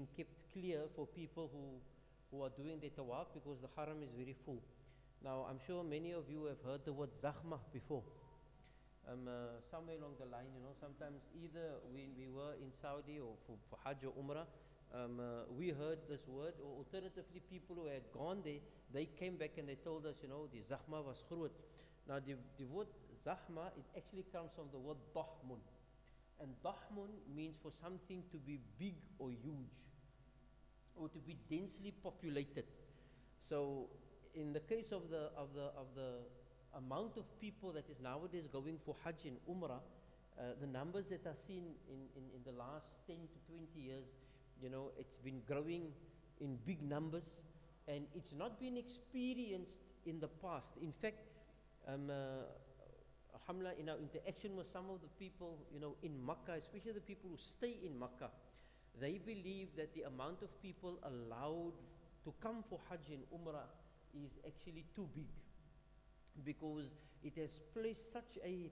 being kept clear for people who are doing their tawaf, because the haram is very full. Now, I'm sure many of you have heard the word zahma before. Somewhere along the line, sometimes either when we were in Saudi or for Hajj or Umrah, we heard this word, or alternatively, people who had gone there, they came back and they told us, the zahma was groot. Now, the word zahma, it actually comes from the word dahmun. And dahmun means for something to be big or huge, or to be densely populated. So, in the case of the amount of people that is nowadays going for Hajj and Umrah, the numbers that are seen in the last 10 to 20 years, it's been growing in big numbers, and it's not been experienced in the past. In fact, alhamdulillah, in our interaction with some of the people, in Makkah, especially the people who stay in Makkah, they believe that the amount of people allowed to come for Hajj and Umrah is actually too big, because it has placed such a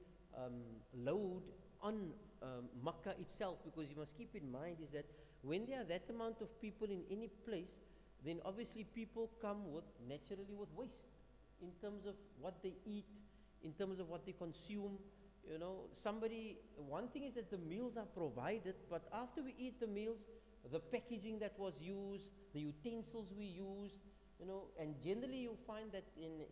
load on Makkah itself. Because you must keep in mind is that when there are that amount of people in any place, then obviously people come naturally with waste, in terms of what they eat, in terms of what they consume. One thing is that the meals are provided, but after we eat the meals, the packaging that was used, the utensils we used, and generally you'll find that in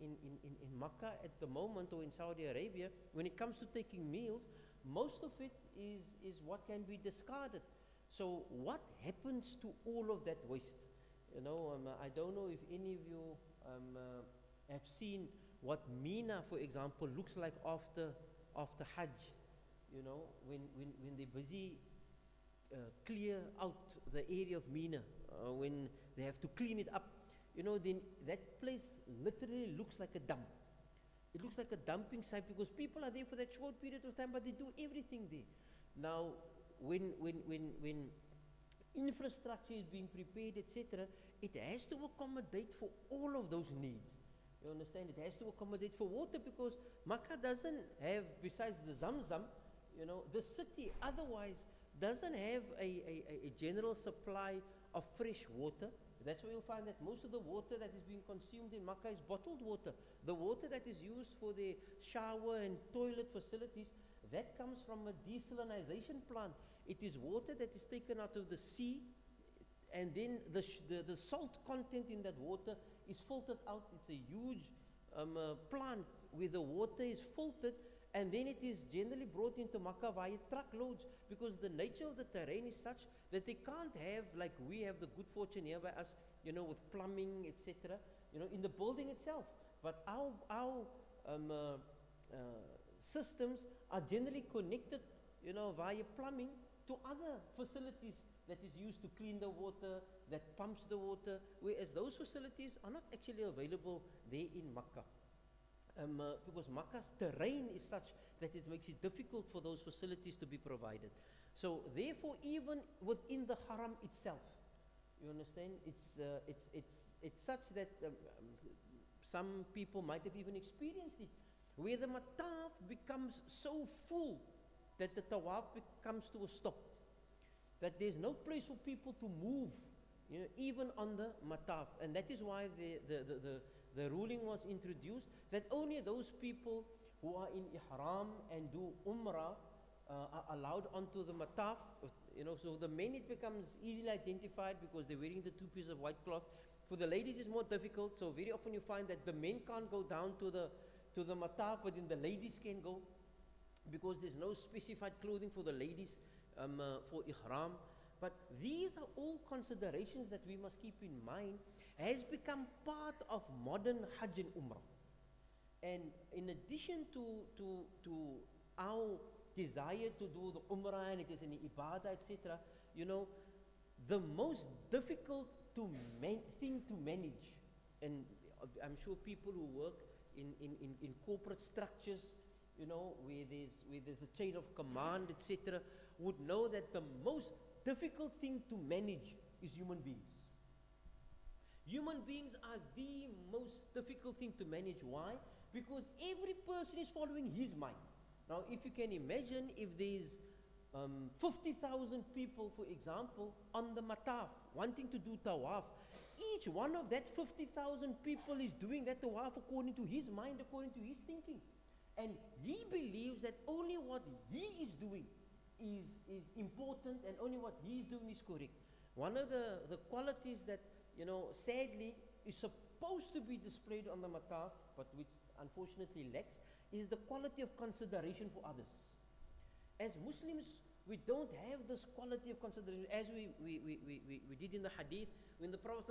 Makkah at the moment, or in Saudi Arabia, when it comes to taking meals, most of it is what can be discarded. So what happens to all of that waste? I don't know if any of you have seen what Mina, for example, looks like after Hajj. When they're busy clear out the area of Mina, when they have to clean it up, then that place literally looks like a dump. It looks like a dumping site, because people are there for that short period of time, but they do everything there. Now, when infrastructure is being prepared, etc., it has to accommodate for all of those needs. You understand? It has to accommodate for water, because Makkah doesn't have, besides the Zamzam, the city otherwise doesn't have a general supply of fresh water. That's why you'll find that most of the water that is being consumed in Makkah is bottled water. The water that is used for the shower and toilet facilities, that comes from a desalination plant. It is water that is taken out of the sea, and then the salt content in that water is filtered out. It's a huge plant where the water is filtered, and then it is generally brought into Makkah via truckloads, because the nature of the terrain is such that they can't have, like we have the good fortune here by us, with plumbing, etc., in the building itself. But our systems are generally connected, via plumbing to other facilities that is used to clean the water, that pumps the water, whereas those facilities are not actually available there in Makkah. Because Makkah's terrain is such that it makes it difficult for those facilities to be provided. So therefore, even within the haram itself, you understand, it's such that some people might have even experienced it, where the mataf becomes so full that the tawaf comes to a stop, that there's no place for people to move, even on the mataf. And that is why the ruling was introduced that only those people who are in ihram and do umrah are allowed onto the mataf. So the men, it becomes easily identified because they're wearing the two pieces of white cloth. For the ladies, it's more difficult. So very often you find that the men can't go down to the mataf, but then the ladies can go, because there's no specified clothing for the ladies for ihram. But these are all considerations that we must keep in mind, has become part of modern Hajj and Umrah. And in addition to our desire to do the Umrah, and it is an ibadah, etc., the most difficult thing to manage, and I'm sure people who work in corporate structures, where there's a chain of command, etc., would know that the most difficult thing to manage is human beings. Human beings are the most difficult thing to manage. Why? Because every person is following his mind. Now, if you can imagine, if there's 50,000 people, for example, on the mataf, wanting to do tawaf. Each one of that 50,000 people is doing that tawaf according to his mind, according to his thinking. And he believes that only what he is doing is important, and only what he is doing is correct. One of the qualities that, sadly, is supposed to be displayed on the mataf, but which unfortunately lacks, is the quality of consideration for others. As Muslims, we don't have this quality of consideration, as we did in the hadith, when the Prophet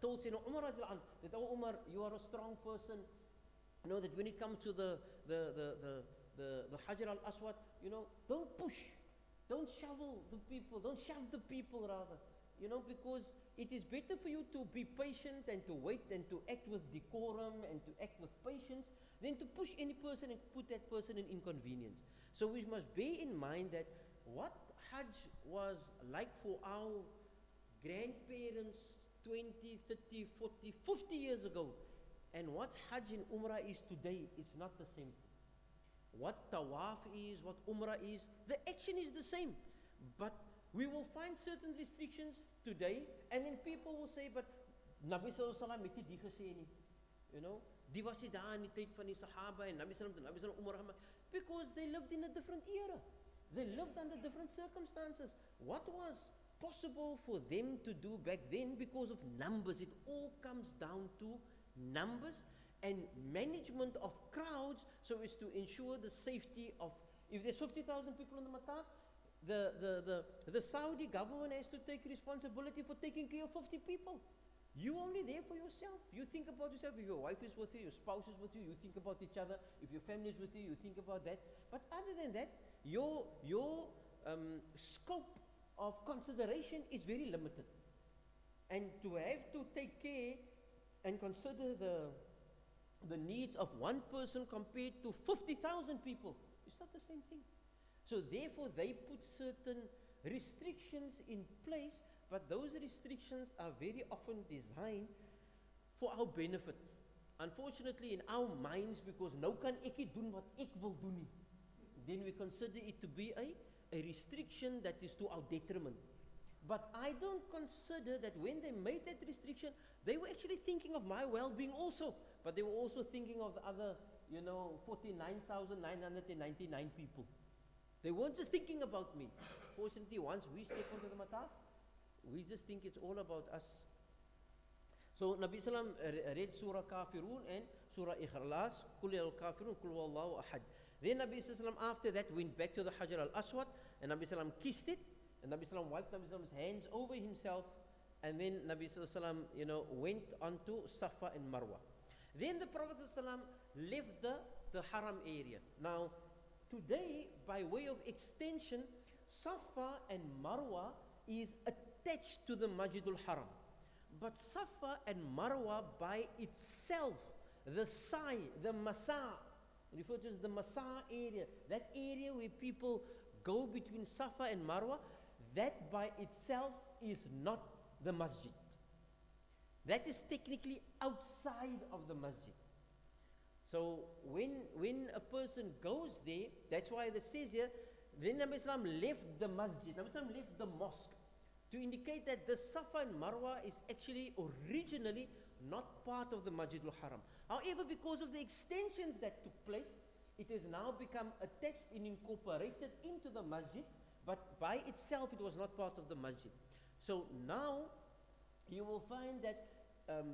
told Sayyidina Umar that, oh Umar, you are a strong person, that when it comes to the Hajar al-Aswad, don't push, don't shovel the people, don't shove the people rather, because it is better for you to be patient and to wait and to act with decorum and to act with patience than to push any person and put that person in inconvenience. So we must bear in mind that what Hajj was like for our grandparents 20, 30, 40, 50 years ago, and what Hajj and Umrah is today, it's not the same. What Tawaf is, what Umrah is, the action is the same. But we will find certain restrictions today, and then people will say, but Nabi Sallallahu Alaihi Wasallam het nie die gesê nie. Die was nie daar in die tyd van die Sahaba en Nabi Sallallahu Alaihi Wasallam Umrah gemaak, because they lived in a different era. They lived under different circumstances. What was possible for them to do back then because of numbers? It all comes down to numbers and management of crowds, so as to ensure the safety of, if there's 50,000 people in the mataf, the Saudi government has to take responsibility for taking care of 50 people. You only there for yourself. You think about yourself. If your wife is with you, your spouse is with you, you think about each other. If your family is with you, you think about that. But other than that, your scope of consideration is very limited. And to have to take care and consider the needs of one person compared to 50,000 people, it's not the same thing. So therefore, they put certain restrictions in place, but those restrictions are very often designed for our benefit. Unfortunately, in our minds, because nou kan ek nie doen wat ek wil doen nie, then we consider it to be a restriction that is to our detriment. But I don't consider that when they made that restriction, they were actually thinking of my well-being also, but they were also thinking of the other, 49,999 people. They weren't just thinking about me. Fortunately, once we step onto the mataf, we just think it's all about us. So Nabi Sallam read Surah Kafirun and Surah Ikhlas, Qul ya al-Kafirun, Qul huwallahu ahad. Then Nabi Sallam after that went back to the Hajar al-Aswad, and Nabi Sallam kissed it, and Nabi Sallam wiped Nabi Sallam's hands over himself, and then Nabi Sallam, went onto Safa and Marwa. Then the Prophet Sallam left the Haram area. Now, today, by way of extension, Safa and Marwa is attached to the Masjidul Haram. But Safa and Marwa by itself, the Sa'i, the Masa, referred to as the Masa area, that area where people go between Safa and Marwa, that by itself is not the Masjid. That is technically outside of the Masjid. So when a person goes there, that's why it says here, then Nabi Islam left the Masjid, Nabi Islam left the mosque, to indicate that the Safa and Marwa is actually originally not part of the Masjidul Haram. However, because of the extensions that took place, it has now become attached and incorporated into the Masjid, but by itself it was not part of the Masjid. So now you will find that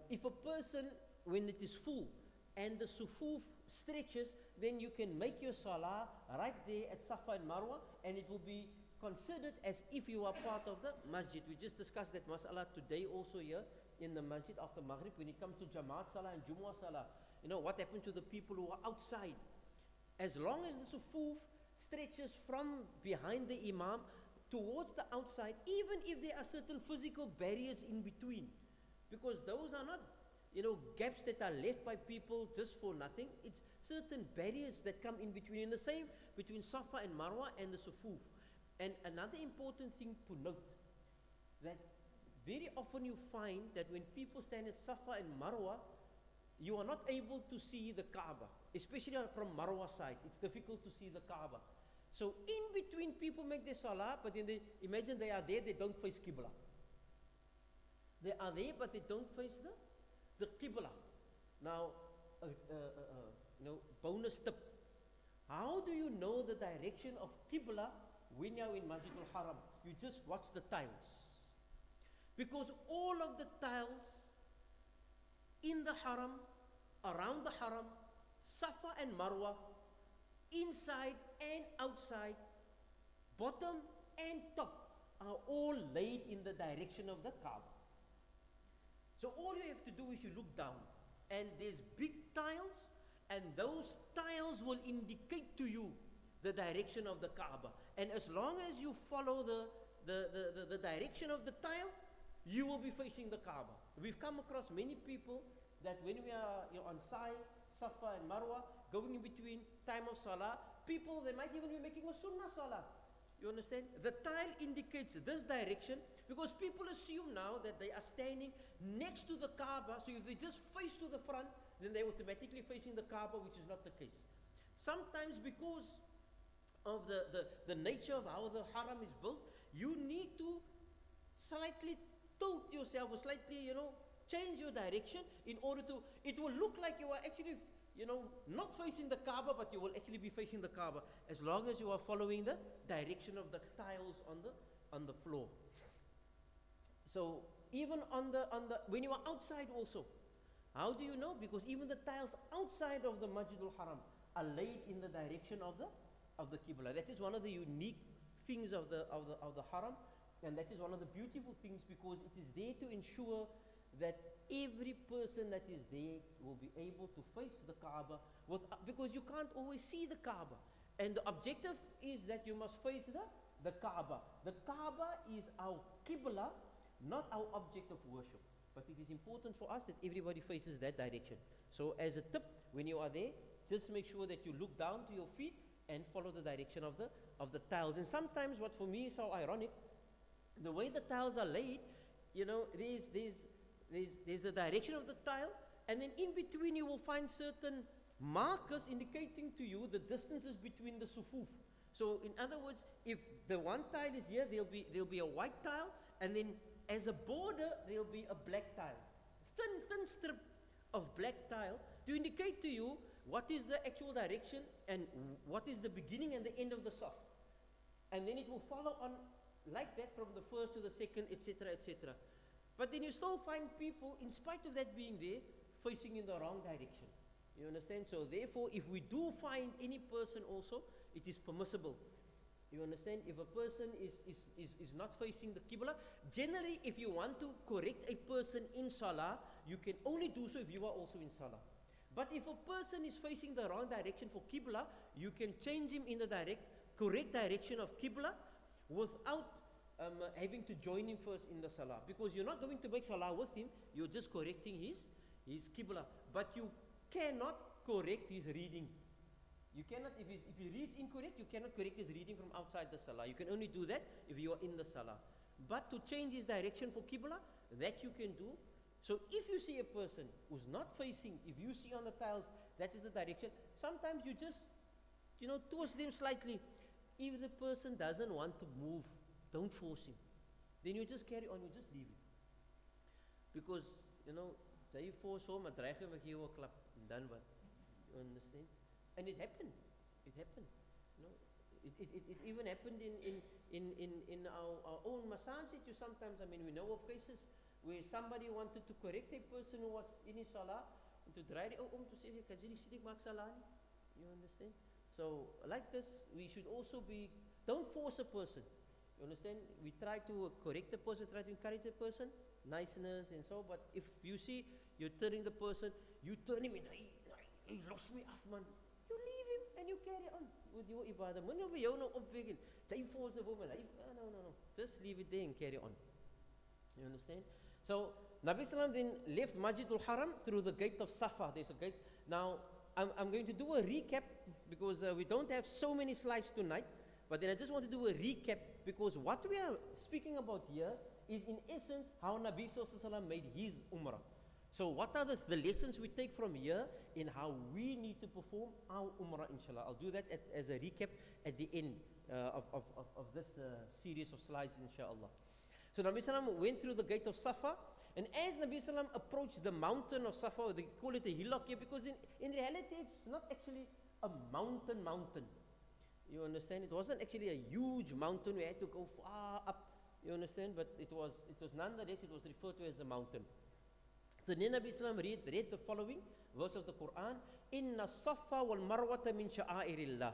if a person, when it is full and the sufuf stretches, then you can make your salah right there at Safa and Marwa, and it will be considered as if you are part of the Masjid. We just discussed that mas'ala today also here in the Masjid after Maghrib when it comes to Jamaat Salah and Jumu'ah Salah. What happened to the people who are outside? As long as the sufuf stretches from behind the Imam towards the outside, even if there are certain physical barriers in between, because those are not gaps that are left by people just for nothing. It's certain barriers that come in between. In the same between Safa and Marwa and the sufuf. And another important thing to note, that very often you find that when people stand at Safa and Marwa, you are not able to see the Kaaba, especially from Marwa side. It's difficult to see the Kaaba. So in between, people make their salah, but then they imagine they are there, they don't face Qibla. They are there, but they don't face the Qibla. Now, bonus tip. How do you know the direction of Qibla when you're in Masjid al-Haram? You just watch the tiles. Because all of the tiles in the Haram, around the Haram, Safa and Marwa, inside and outside, bottom and top, are all laid in the direction of the Kaaba. So all you have to do is you look down, and there's big tiles, and those tiles will indicate to you the direction of the Kaaba. And as long as you follow the direction of the tile, you will be facing the Kaaba. We've come across many people that when we are on Sa'i, Safa and Marwa, going in between time of Salah, people, they might even be making a Sunnah Salah. You understand? The tile indicates this direction because people assume now that they are standing next to the Kaaba, so if they just face to the front, then they're automatically facing the Kaaba, which is not the case. Sometimes because of the nature of how the Haram is built, you need to slightly tilt yourself or slightly, change your direction in order to, it will look like you are actually, not facing the Kaaba, but you will actually be facing the Kaaba as long as you are following the direction of the tiles on the floor. So even when you are outside also, how do you know? Because even the tiles outside of the Masjid al-Haram are laid in the direction of the Qibla. That is one of the unique things of the Haram, and that is one of the beautiful things because it is there to ensure that every person that is there will be able to face the Kaaba because you can't always see the Kaaba. And the objective is that you must face the Kaaba. The Kaaba is our Qibla, not our object of worship. But it is important for us that everybody faces that direction. So as a tip, when you are there, just make sure that you look down to your feet and follow the direction of the tiles. And sometimes what for me is so ironic, the way the tiles are laid, there's the direction of the tile, and then in between you will find certain markers indicating to you the distances between the sufuf. So in other words, if the one tile is here, there'll be a white tile, and then as a border there'll be a black tile. Thin strip of black tile to indicate to you what is the actual direction and what is the beginning and the end of the saf. And then it will follow on like that from the first to the second, etc., etc. But then you still find people, in spite of that being there, facing in the wrong direction. You understand? So therefore, if we do find any person also, it is permissible. You understand? If a person is not facing the Qibla, generally if you want to correct a person in Salah, you can only do so if you are also in Salah. But if a person is facing the wrong direction for Qibla, you can change him in the correct direction of Qibla without having to join him first in the Salah. Because you're not going to make Salah with him, you're just correcting his Qibla. But you cannot correct his reading. You cannot, if he reads incorrect, you cannot correct his reading from outside the Salah. You can only do that if you are in the Salah. But to change his direction for Qibla, that you can do. So if you see a person who's not facing, if you see on the tiles, that is the direction, sometimes you just, towards them slightly. If the person doesn't want to move, don't force him. Then you just carry on, you just leave it. Because, they force home, a dreig him, give a klap, and then what? You understand? And it happened. It happened. It even happened in our own masajid. Sometimes, we know of cases where somebody wanted to correct a person who was in his salah, and to draai die om to say, "Kan jy nie sien ek maak salah nie?" You understand? So, like this, we should also don't force a person. You understand? We try to correct the person, try to encourage the person, niceness and so, but if you see you're turning the person, you turn him in, he lost me off, man. You leave him and you carry on with your ibadah. Moenie vir jou nou opwek en jy force the woman. No. Just leave it there and carry on. You understand? So, Nabi Sallam then left Masjid al-Haram through the gate of Safa. There's a gate. Now, I'm going to do a recap because we don't have so many slides tonight. But then I just want to do a recap because what we are speaking about here is in essence how Nabi Sallallahu Alaihi Wasallam made his Umrah. So what are the lessons we take from here in how we need to perform our Umrah, inshallah? I'll do that as a recap at the end of this series of slides, inshallah. So Nabi Sallam went through the gate of Safa, and as Nabi Sallam approached the mountain of Safa, they call it a hillock here, because in reality it's not actually a mountain. You understand? It wasn't actually a huge mountain. We had to go far up. You understand? But it was nonetheless, it was referred to as a mountain. So then Nabi Sallam read the following verse of the Quran: Inna Safa wal Marwata min sha'airillah.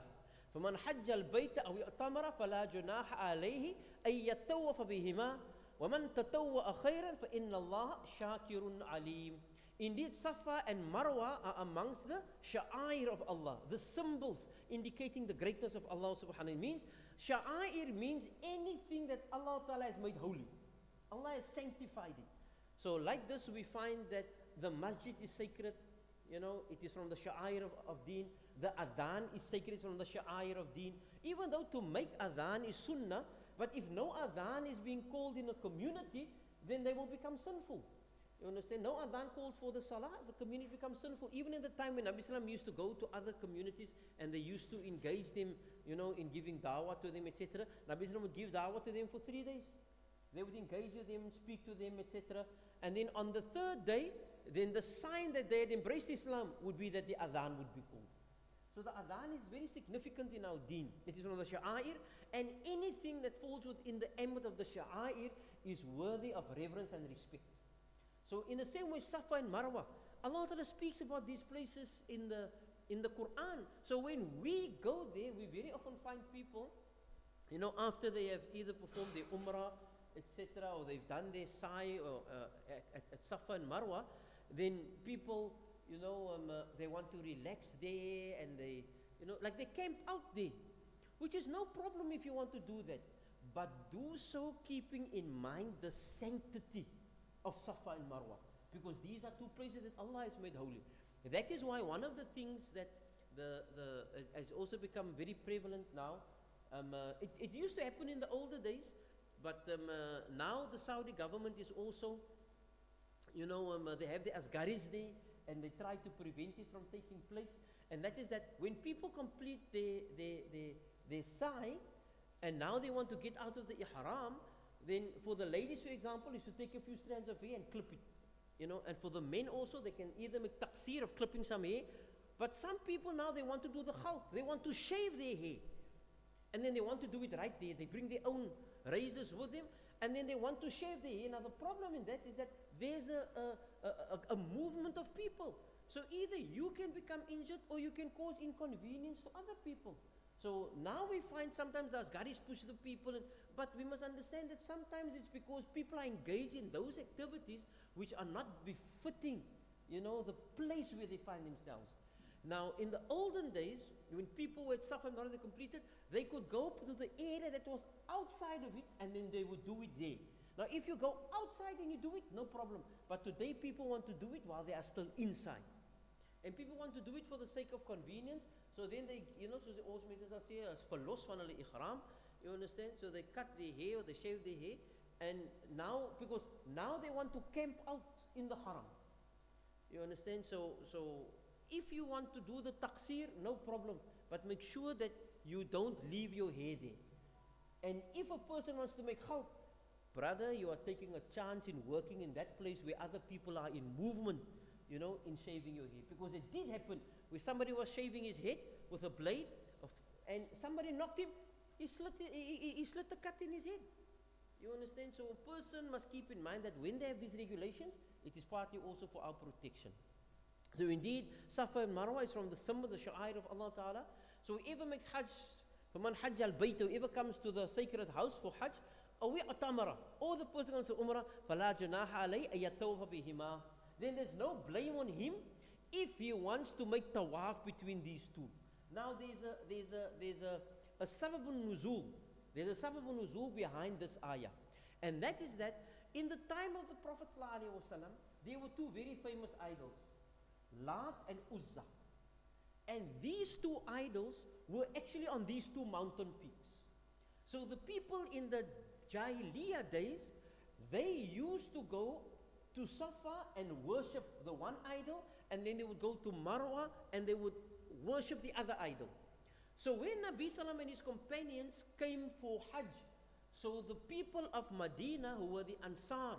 فمن حج البيت أو اعتمر فلا جناح عليه أن يطوف بهما ومن تطوع خيرا فإن الله شاكر عليم. Indeed, Safa and Marwa are amongst the sha'air of Allah, the symbols indicating the greatness of Allah subhanahu. It means, sha'air means anything that Allah Ta'ala has made holy. Allah has sanctified it. So like this we find that the masjid is sacred, it is from the sha'air of deen. The adhan is sacred from the sha'air of deen. Even though to make adhan is sunnah, but if no adhan is being called in a community, then they will become sinful. You understand? No adhan called for the salah, the community becomes sinful. Even in the time when Nabi Sallam used to go to other communities and they used to engage them, in giving dawah to them, etc. Nabi Sallam would give dawah to them for 3 days. They would engage with them, speak to them, etc. And then on the 3rd day, then the sign that they had embraced Islam would be that the adhan would be called. So the adhan is very significant in our deen. It is one of the sha'air, and anything that falls within the ambit of the sha'air is worthy of reverence and respect. So in the same way, Safa and Marwa, Allah Ta'ala speaks about these places in the Quran. So when we go there, we very often find people, after they have either performed their Umrah, etc., or they've done their sa'i at Safa and Marwa, then people, they want to relax there, and they, like they camp out there, which is no problem if you want to do that. But do so keeping in mind the sanctity of Safa and Marwa, because these are two places that Allah has made holy. That is why one of the things that has also become very prevalent now, it used to happen in the older days, but now the Saudi government is also, they have the asgaris there, and they try to prevent it from taking place. And that is that when people complete their sa'i, and now they want to get out of the ihram, then for the ladies, for example, is to take a few strands of hair and clip it. And for the men also, they can either make taqsir of clipping some hair, but some people now, they want to do the khalq. They want to shave their hair. And then they want to do it right there. They bring their own razors with them, and then they want to shave their hair. Now the problem in that is that there's a movement of people. So either you can become injured or you can cause inconvenience to other people. So now we find sometimes the asgaris push the people, but we must understand that sometimes it's because people are engaged in those activities which are not befitting, the place where they find themselves. Now in the olden days, when people were at Safa and Marwa completed, they could go to the area that was outside of it, and then they would do it there. Now if you go outside and you do it, no problem. But today people want to do it while they are still inside. And people want to do it for the sake of convenience. So then they, so the old menses say, as verlos van hulle ihram, you understand? So they cut their hair or they shave their hair. And now, because now they want to camp out in the haram. You understand? So if you want to do the taqsir, no problem. But make sure that you don't leave your hair there. And if a person wants to make khalq, brother, you are taking a chance in working in that place where other people are in movement, in shaving your hair. Because it did happen where somebody was shaving his head with a blade, and somebody knocked him, he slit a cut in his head. You understand? So a person must keep in mind that when they have these regulations, it is partly also for our protection. So indeed, Safa and Marwa is from the symbol, the sha'air of Allah Ta'ala. So whoever makes hajj, فَمَنْ حَجَّ الْبَيْتَ, whoever comes to the sacred house for hajj, أو اعتمر, or the person wants to umrah, فَلَا جُنَاحَ عَلَيْهِ أَن يَطُوفَ بِهِمَا, then there's no blame on him if he wants to make tawaf between these two. Now there's a sababun nuzul. There's a sababun nuzul behind this ayah. And that is that in the time of the Prophet ﷺ, there were two very famous idols, Lat and Uzza. And these two idols were actually on these two mountain peaks. So the people in the Jahiliyyah days, they used to go to Safa and worship the one idol, and then they would go to Marwa and they would worship the other idol. So when Nabi Sallam and his companions came for Hajj, so the people of Medina, who were the Ansar,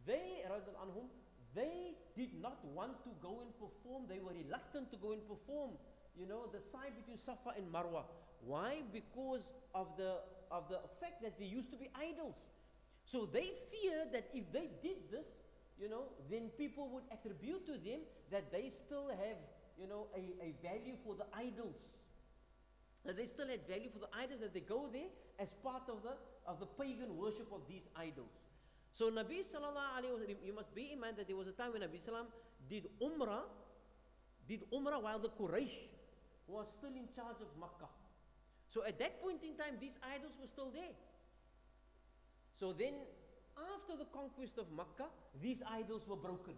they, radiyallahu anhum, they did not want to go and perform. They were reluctant to go and perform, the sign between Safa and Marwa. Why? Because of the fact that there used to be idols. So they feared that if they did this, then people would attribute to them that they still have, a value for the idols. That they still had value for the idols, that they go there as part of the pagan worship of these idols. So Nabi sallallahu alayhi wa sallam, you must bear in mind that there was a time when Nabi sallam did Umrah while the Quraysh was still in charge of Makkah. So at that point in time, these idols were still there. So then, after the conquest of Makkah, these idols were broken.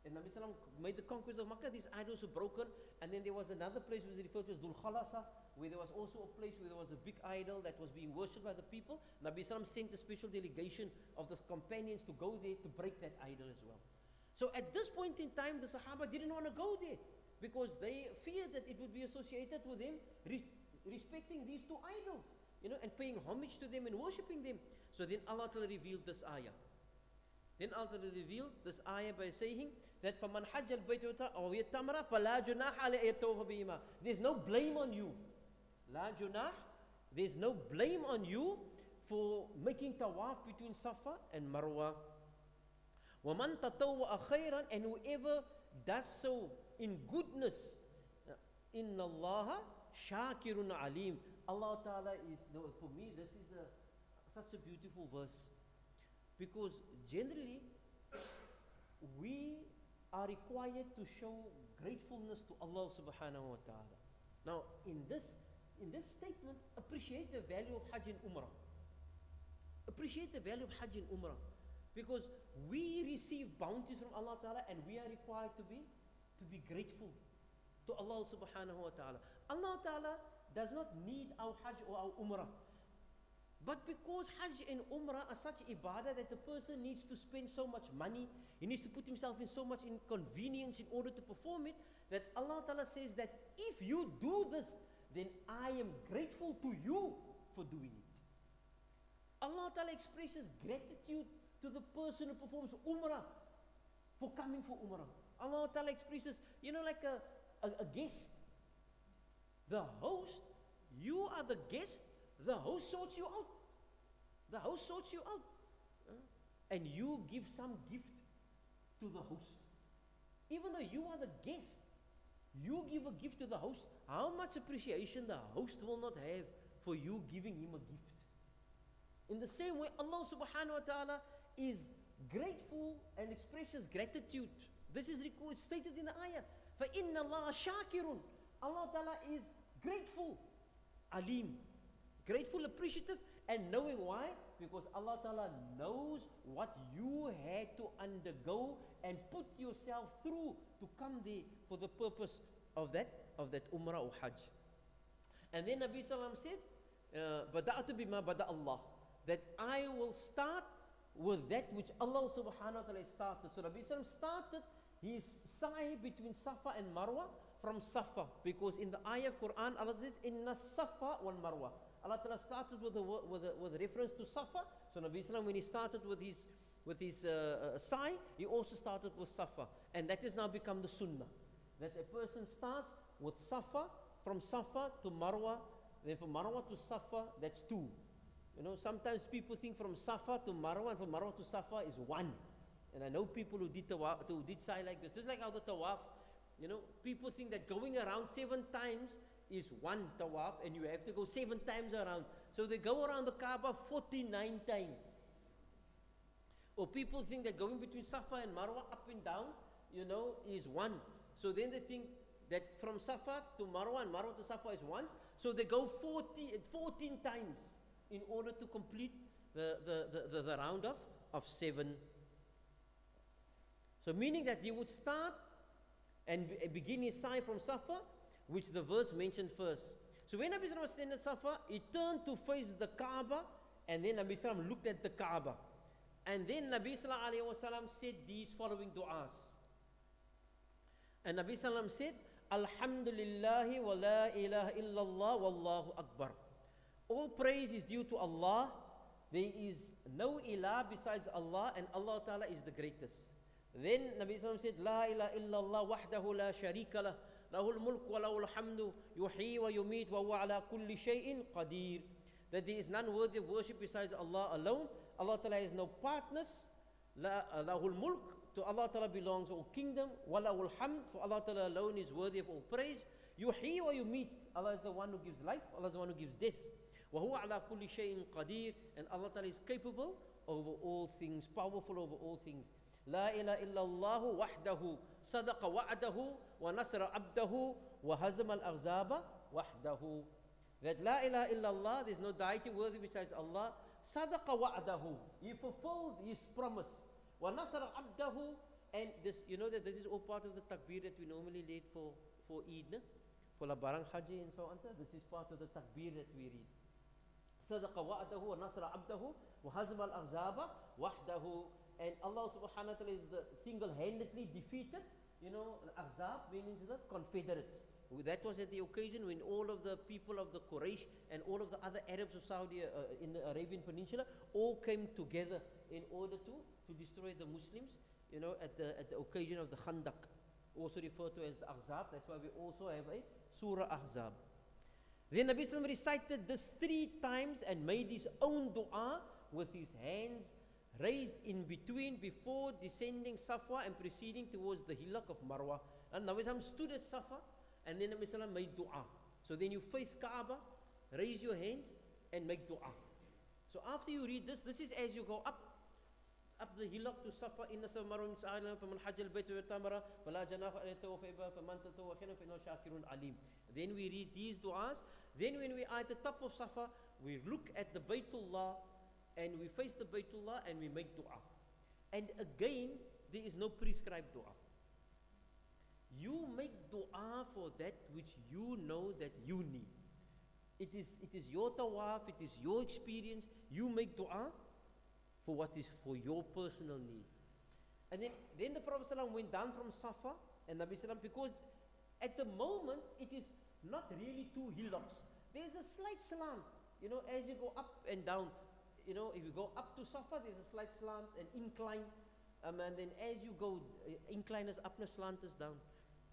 And Nabi Sallam made the conquest of Makkah, these idols were broken. And then there was another place which was referred to as Dhul Khalasa, where there was also a place where there was a big idol that was being worshipped by the people. Nabi Sallam sent a special delegation of the companions to go there to break that idol as well. So at this point in time, the Sahaba didn't want to go there because they feared that it would be associated with them respecting these two idols, and paying homage to them and worshipping them. So then Allah Ta'ala revealed this ayah. Then Allah Ta'ala revealed this ayah by saying that فَمَنْ حَجَّ الْبَيْتَ أَوْ يَتَّمْرَ فَلَا جُنَاحَ عَلَيْهِ يَطُوفَ بِهِمَا. There's no blame on you. La junah, there's no blame on you for making tawaf between Safa and Marwa. وَمَنْ تَطَوَّأَ خَيْرًا, and whoever does so in goodness, إِنَّ اللَّهَ شَاكِرٌ عَلِيمٌ. Allah Ta'ala is, for me, this is such a beautiful verse. Because generally, we are required to show gratefulness to Allah subhanahu wa ta'ala. Now, in this statement, appreciate the value of Hajj and Umrah. Appreciate the value of Hajj and Umrah. Because we receive bounties from Allah Ta'ala and we are required to be grateful to Allah subhanahu wa ta'ala. Allah Ta'ala does not need our Hajj or our Umrah. But because Hajj and Umrah are such ibadah that the person needs to spend so much money, he needs to put himself in so much inconvenience in order to perform it, that Allah Ta'ala says that if you do this, then I am grateful to you for doing it. Allah Ta'ala expresses gratitude to the person who performs Umrah for coming for Umrah. Allah Ta'ala expresses, like a guest. The host, you are the guest, the host sorts you out. The host sorts you out. And you give some gift to the host. Even though you are the guest, you give a gift to the host. How much appreciation the host will not have for you giving him a gift. In the same way, Allah subhanahu wa ta'ala is grateful and expresses gratitude. This is stated in the ayah. فَإِنَّ اللَّهَ شَاكِرٌ. Allah Ta'ala is grateful. Alim. Grateful, appreciative, and knowing why? Because Allah Ta'ala knows what you had to undergo and put yourself through to come there for the purpose of that Umrah or Hajj. And then Nabi Sallam said, Bada'atu bima bada Allah, that I will start with that which Allah subhanahu wa ta'ala started. So Nabi Sallam started his sa'i between Safa and Marwa from Safa, because in the ayah of Quran Allah says, Inna Safa wal Marwa. Allah Ta'ala started with reference to Safa. So Nabi Sallam, when he started with his sa'i, he also started with Safa. And that has now become the sunnah. That a person starts with Safa, from Safa to Marwa, then from Marwa to Safa, that's 2. Sometimes people think from Safa to Marwa and from Marwa to Safa is 1. And I know people who did sa'i like this. Just like how the tawaf, people think that going around 7 times is 1 tawaf and you have to go 7 times around. So they go around the Kaaba 49 times. Or people think that going between Safa and Marwa up and down, is 1. So then they think that from Safa to Marwa and Marwa to Safa is once. So they go 14 times in order to complete the round of 7. So meaning that you would start and begin his sa'i from Safa, which the verse mentioned first. So when Nabi Sallam was standing at Safa, he turned to face the Kaaba, and then Nabi Sallam looked at the Kaaba. And then Nabi sallallahu alayhi wa sallam said these following du'as. And Nabi sallam said, Alhamdulillahi wa la ilaha illallah wallahu akbar. All praise is due to Allah. There is no ilah besides Allah, and Allah Ta'ala is the greatest. Then Nabi sallam said, La ilaha illallah wahdahu la sharika lah, lahul mulk wa lahul hamdu, yuhyi wa yumit wa huwa ala kulli shay'in qadir. That there is none worthy of worship besides Allah alone. Allah Ta'ala has no partners. Lahul mulk, to Allah Ta'ala belongs all kingdom. Walahul hamd, for Allah Ta'ala alone is worthy of all praise. Yuhyi wa yumit, Allah is the one who gives life, Allah is the one who gives death. Wa huwa ala kulli shay'in qadir, and Allah Ta'ala is capable over all things, powerful over all things. La ilaha illallah wahdahu, sadaqa wa'dahu, wa nasra abdahu, wa hazama al-ahzaba wahdahu. That la ilaha illallah, there is no deity worthy besides Allah. Sadaqa wa'dahu, He fulfilled His promise. Wa nasara abdahu, and this, you know that this is all part of the takbir that we normally read for Eid, ne? For la barang haji and so on. This is part of the takbir that we read. Sadaqa wa'dahu wa nasara abdahu wa hazama al-ahzaba wahdahu. And Allah subhanahu wa ta'ala is the single-handedly defeated, you know, al-ahzab meaning the confederates. That was at the occasion when all of the people of the Quraysh and all of the other Arabs of Saudi in the Arabian Peninsula all came together in order to destroy the Muslims, you know, at the occasion of the Khandaq, also referred to as the Ahzab. That's why we also have a Surah Ahzab. Then Nabi Sallam recited this 3 times and made his own dua with his hands raised in between before descending Safa and proceeding towards the hillock of Marwa. And Nabi Sallam stood at Safa, and then Nabi Sallam made dua. So then you face Kaaba, raise your hands and make dua. So after you read this is as you go up the hillock to Safa. Inna Safa Marwa min Sa'ila faman hajja al-bayt wa tamara fala janaha an yatawafa biha faman tatawwa khairan fa innahu shakirun alim. Then we read these duas. Then when we are at the top of Safa, we look at the Baytullah and we face the Baytullah and we make dua. And again, there is no prescribed dua. You make dua for that which you know that you need. It is your tawaf, it is your experience. You make dua for what is for your personal need. And then the Prophet ﷺ went down from Safa, and Nabi Sallam, because at the moment it is not really 2 hillocks. There's a slight slant, you know, as you go up and down. You know, if you go up to Safa, there's a slight slant, an incline, and then as you go, incline is up and slant is down.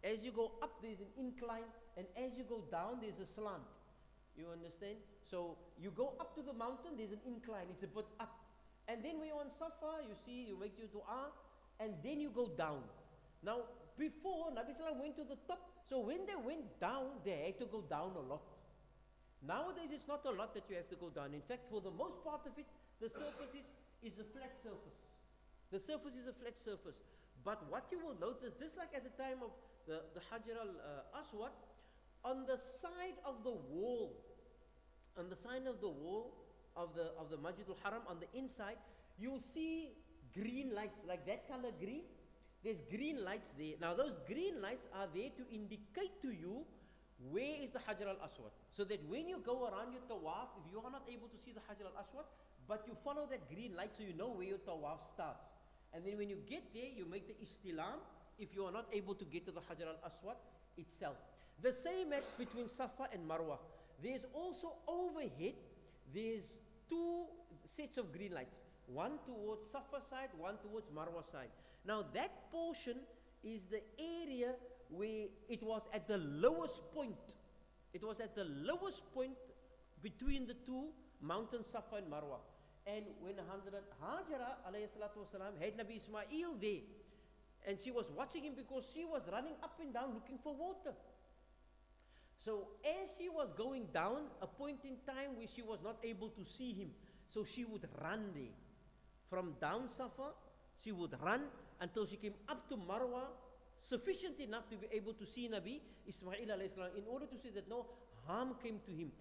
As you go up, there's an incline, and as you go down, there's a slant. You understand? So you go up to the mountain, there's an incline, it's a bit up. And then when you're on Safa, you see, you make your dua, and then you go down. Now, before, Nabi Sallam went to the top, so when they went down, they had to go down a lot. Nowadays, it's not a lot that you have to go down. In fact, for the most part of it, the surface is a flat surface. The surface is a flat surface. But what you will notice, just like at the time of the Hajar al-Aswad, on the side of the wall, of the Masjid al-Haram, on the inside, you'll see green lights, like that color green. There's green lights there. Now those green lights are there to indicate to you where is the Hajar al-Aswad. So that when you go around your tawaf, if you are not able to see the Hajar al-Aswad, but you follow that green light so you know where your tawaf starts. And then when you get there, you make the istilam if you are not able to get to the Hajar al-Aswad itself. The same between Safa and Marwa. There's also overhead, there's 2 sets of green lights. One towards Safa side, one towards Marwa side. Now that portion is the area where it was at the lowest point. It was at the lowest point between the 2 mountains, Safa and Marwa. And when Hazrat Hajara alayhi salatu wasalam had Nabi Ismail there, and she was watching him because she was running up and down looking for water. So as she was going down, a point in time where she was not able to see him, so she would run there. From down Safa, she would run until she came up to Marwa, sufficient enough to be able to see Nabi Ismail alayhi salam, in order to see that no harm came to him.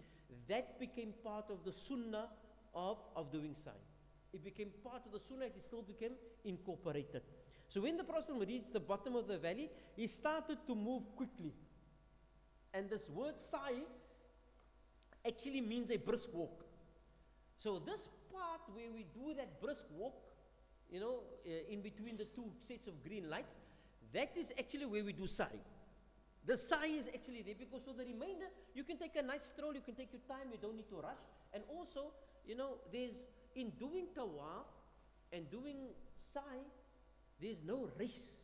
That became part of the sunnah of doing sa'i. It became part of the sunnah, it still became incorporated. So when the Prophet reached the bottom of the valley, he started to move quickly. And this word sa'i actually means a brisk walk. So this part where we do that brisk walk, in between the two sets of green lights, that is actually where we do sa'i. The sa'i is actually there, because for the remainder, you can take a nice stroll, you can take your time, you don't need to rush. And also, there's, in doing tawaf and doing sa'i, there's no race.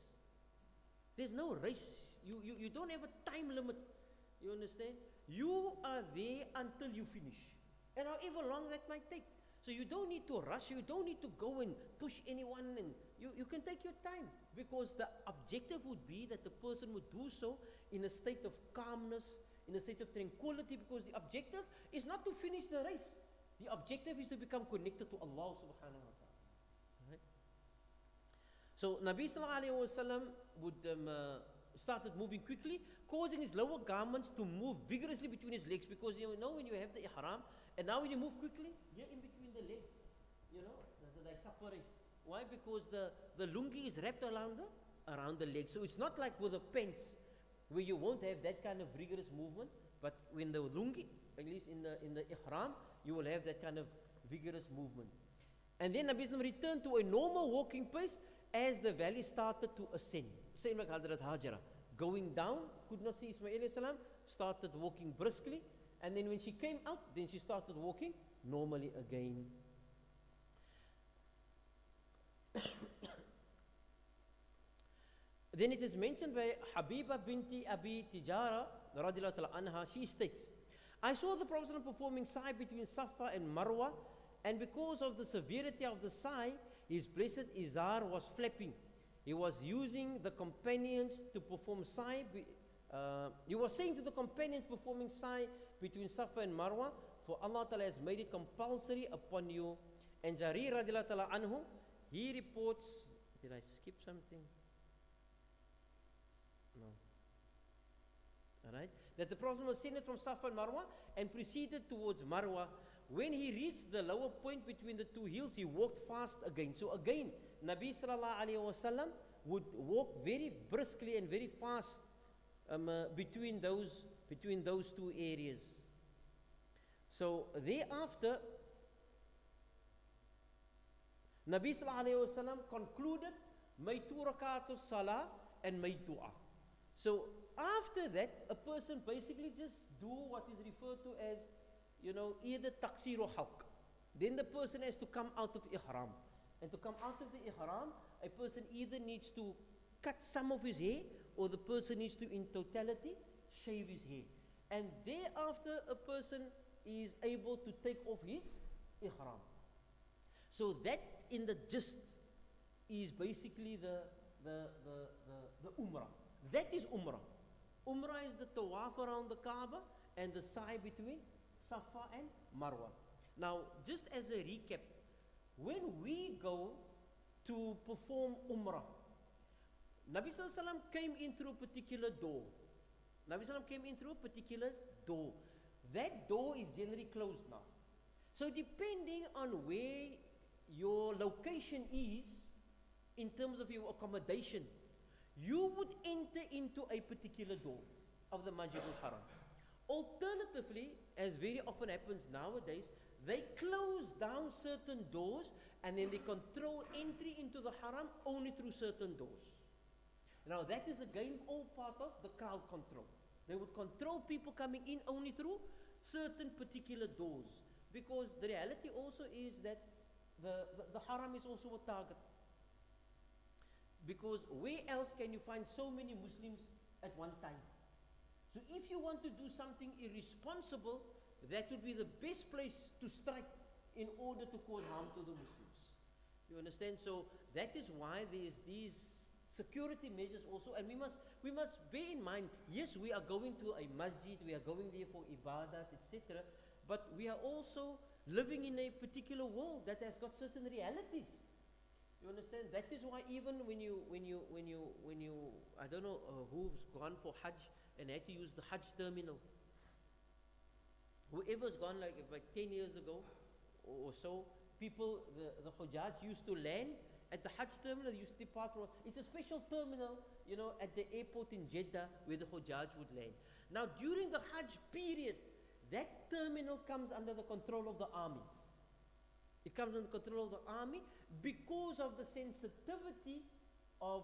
There's no race. You don't have a time limit. You understand? You are there until you finish. And however long that might take. So you don't need to rush, you don't need to go and push anyone, and you can take your time, because the objective would be that the person would do so in a state of calmness, in a state of tranquility, because the objective is not to finish the race. The objective is to become connected to Allah subhanahu wa ta'ala. Right? So Nabi sallallahu alayhi wa sallam would started moving quickly, causing his lower garments to move vigorously between his legs, because when you have the ihram, and now when you move quickly, you're in between the legs, the kapari. Why? Because the lungi is wrapped around the legs. So it's not like with the pants, where you won't have that kind of rigorous movement, but when the lungi, at least in the ihram, you will have that kind of vigorous movement. And then Nabi Sallam returned to a normal walking pace as the valley started to ascend. Same like Hazrat Hajara, going down, could not see Ismail alayhi salam, started walking briskly, and then when she came out, then she started walking normally again. Then it is mentioned by Habiba binti Abi Tijara radiallahu ta'ala anha, she states, I saw the Prophet performing sa'i between Safa and Marwa, and because of the severity of the sa'i, his blessed izar was flapping. He was using the companions to perform sa'i. He was saying to the companions performing sa'i between Safa and Marwa, for Allah Ta'ala has made it compulsory upon you. And Jarir radiallahu ta'ala anhu, he reports, did I skip something? No. Alright, that the Prophet was ascended from Safa and Marwa and proceeded towards Marwa. When he reached the lower point between the two hills, he walked fast again. So again, Nabi sallallahu alayhi wa sallam would walk very briskly and very fast between those two areas. So thereafter, Nabi sallallahu alayhi wa sallam concluded, made 2 rakats of salah and made dua. So after that, a person basically just do what is referred to as, either taqsir or halq. Then the person has to come out of ihram. And to come out of the ihram, a person either needs to cut some of his hair, or the person needs to, in totality, shave his hair. And thereafter, a person is able to take off his ihram. So that, in the gist, is basically the umrah. That is umrah. Umrah is the tawaf around the Kaaba and the sa'i between Safa and Marwa. Now, just as a recap, when we go to perform umrah, Nabi Sallallahu Alaihi Wasallam came in through a particular door. Nabi Sallallahu Alaihi Wasallam came in through a particular door. That door is generally closed now. So depending on where your location is, in terms of your accommodation, you would enter into a particular door of the Masjied al-Haram. Alternatively, as very often happens nowadays, they close down certain doors and then they control entry into the Haram only through certain doors. Now that is again all part of the crowd control. They would control people coming in only through certain particular doors, because the reality also is that the Haram is also a target. Because where else can you find so many Muslims at one time? So if you want to do something irresponsible, that would be the best place to strike in order to cause harm to the Muslims. You understand? So that is why there is these security measures also, and we must bear in mind, yes, we are going to a masjid, we are going there for ibadat, etc., but we are also living in a particular world that has got certain realities. You understand? That is why even when you I don't know who's gone for Hajj and had to use the Hajj terminal. Whoever's gone like 10 years ago or so, people, the Hujjaj used to land at the Hajj terminal, they used to depart from. It's a special terminal, at the airport in Jeddah where the Hujjaj would land. Now during the Hajj period, that terminal comes under the control of the army. It comes under the control of the army, because of the sensitivity of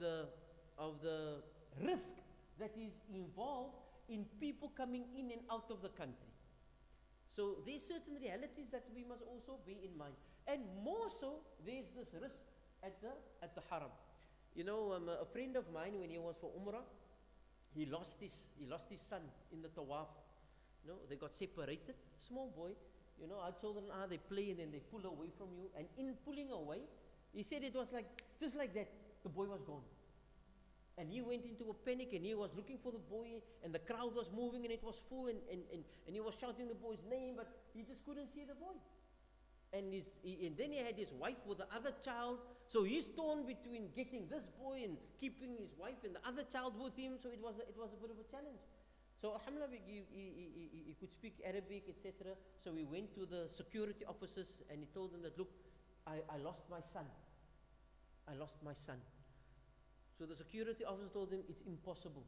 the risk that is involved in people coming in and out of the country. So there's certain realities that we must also bear in mind. And more so, there's this risk at the haram. You know, a friend of mine, when he was for Umrah, he lost his son in the tawaf. You know, they got separated. Small boy. You know, our children they play and then they pull away from you. And in pulling away, he said it was like, just like that, the boy was gone. And he went into a panic and he was looking for the boy and the crowd was moving and it was full and he was shouting the boy's name, but he just couldn't see the boy. And then he had his wife with the other child. So he's torn between getting this boy and keeping his wife and the other child with him. So it was a bit of a challenge. So alhamdulillah, he could speak Arabic, etc. So we went to the security officers and he told them that, look, I lost my son. I lost my son. So the security officer told him, it's impossible.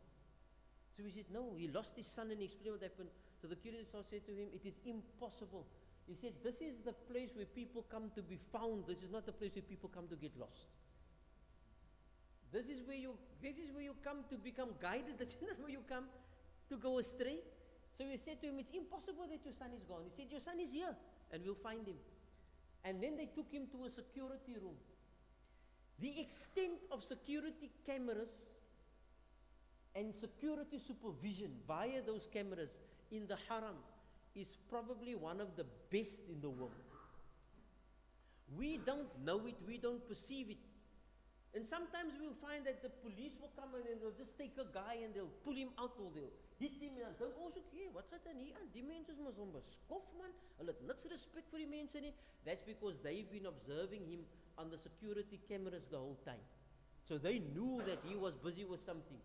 So he said, no, he lost his son, and he explained what happened. So the security officer said to him, it is impossible. He said, this is the place where people come to be found. This is not the place where people come to get lost. This is where you come to become guided. This is not where you come to go astray. So he said to him, it's impossible that your son is gone. He said, your son is here, and we'll find him. And then they took him to a security room. The extent of security cameras and security supervision via those cameras in the haram is probably one of the best in the world. We don't know it, we don't perceive it. And sometimes we'll find that the police will come and they'll just take a guy and they'll pull him out or they'll hit him and they'll go, okay, wat gaat dan hier aan? Die mense is mos om beskof man. Hulle het niks respect vir die mense nie. That's because they've been observing him on the security cameras the whole time. So they knew that he was busy with something.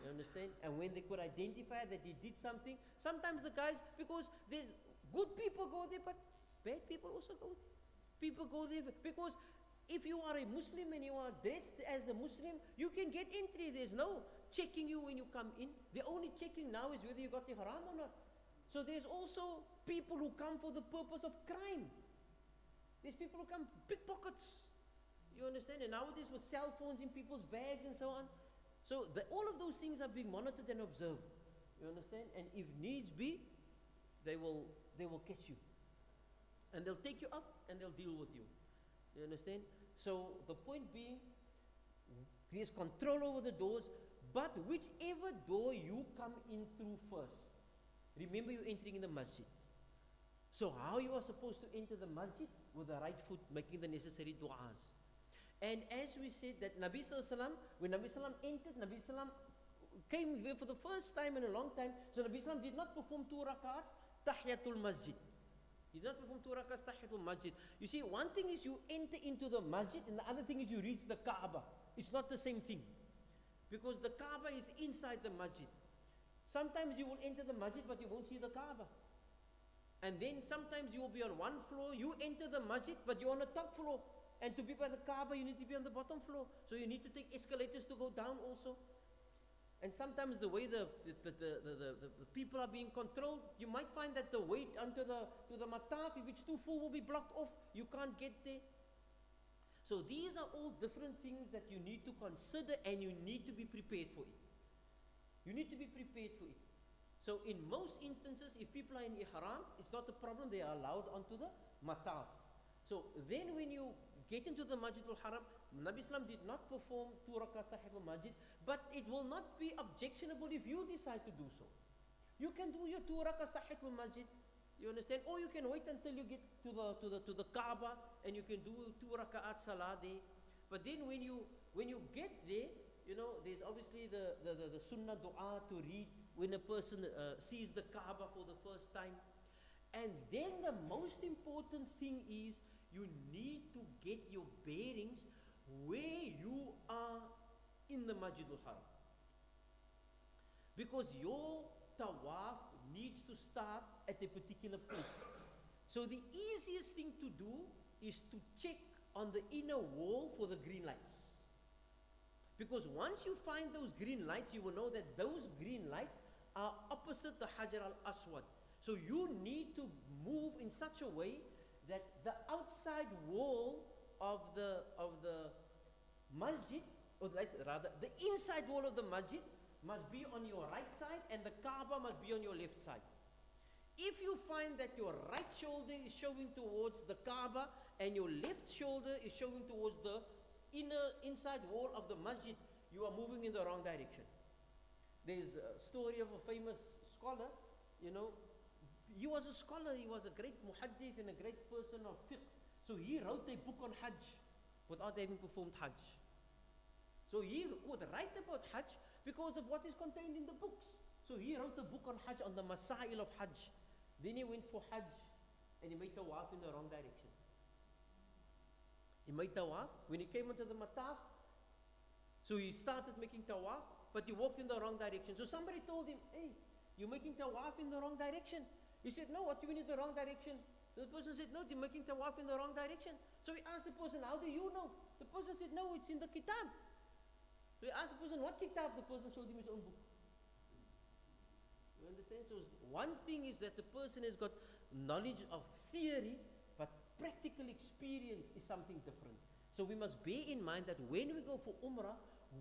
You understand? And when they could identify that he did something, sometimes the guys, because there's good people go there, but bad people also go there. People go there because if you are a Muslim and you are dressed as a Muslim, you can get entry. There's no checking you when you come in. The only checking now is whether you got the haram or not. So there's also people who come for the purpose of crime. There's people who come pickpockets. You understand? And nowadays with cell phones in people's bags and so on. So all of those things are being monitored and observed. You understand? And if needs be, they will catch you. And they'll take you up and they'll deal with you. You understand? So the point being, there's control over the doors, but whichever door you come in through first, remember you're entering in the masjid. So how you are supposed to enter the masjid? With the right foot, making the necessary du'as. And as we said that Nabi Sallallahu Alaihi Wasallam, when Nabi Sallallahu Alaihi Wasallam entered, Nabi Sallallahu Alaihi Wasallam came here for the first time in a long time. So Nabi Sallallahu Alaihi Wasallam did not perform 2 rakats, Tahiyatul Masjid. He did not perform 2 rakats, Tahiyatul Masjid. You see, one thing is you enter into the masjid, and the other thing is you reach the Kaaba. It's not the same thing. Because the Kaaba is inside the masjid. Sometimes you will enter the masjid, but you won't see the Kaaba. And then sometimes you will be on one floor, you enter the masjid, but you're on the top floor. And to be by the Kaaba, you need to be on the bottom floor. So you need to take escalators to go down also. And sometimes the way the people are being controlled, you might find that the way to the mataf, if it's too full, will be blocked off. You can't get there. So these are all different things that you need to consider, and you need to be prepared for it. You need to be prepared for it. So in most instances, if people are in ihram, it's not a problem. They are allowed onto the mataf. So then when you get into the Masjid al-Haram, Nabi Islam did not perform 2 rakats Tahiyatul Masjid, but it will not be objectionable if you decide to do so. You can do your 2 rakats Tahiyatul Masjid, you understand? Or you can wait until you get to the Kaaba and you can do 2 rakats salah there. But then when you get there, you know, there's obviously the sunnah dua to read when a person sees the Kaaba for the first time. And then the most important thing is you need to get your bearings where you are in the Masjid al-Haram. Because your tawaf needs to start at a particular place. So the easiest thing to do is to check on the inner wall for the green lights. Because once you find those green lights, you will know that those green lights are opposite the Hajar al-Aswad. So you need to move in such a way that the outside wall of the masjid, or rather, the inside wall of the masjid must be on your right side and the Kaaba must be on your left side. If you find that your right shoulder is showing towards the Kaaba and your left shoulder is showing towards the inside wall of the masjid, you are moving in the wrong direction. There's a story of a famous scholar, he was a scholar, he was a great muhaddith and a great person of fiqh. So he wrote a book on Hajj without having performed Hajj. So he could write about Hajj because of what is contained in the books. So he wrote a book on Hajj, on the Masail of Hajj. Then he went for Hajj and he made tawaf in the wrong direction. He made tawaf. When he came into the mataf, so he started making tawaf, but he walked in the wrong direction. So somebody told him, hey, you're making tawaf in the wrong direction. He said, no, what do you mean in the wrong direction? So the person said, no, you're making tawaf in the wrong direction. So he asked the person, how do you know? The person said, no, it's in the kitab. So he asked the person, what kitab? The person showed him his own book. You understand? So one thing is that the person has got knowledge of theory, but practical experience is something different. So we must bear in mind that when we go for Umrah,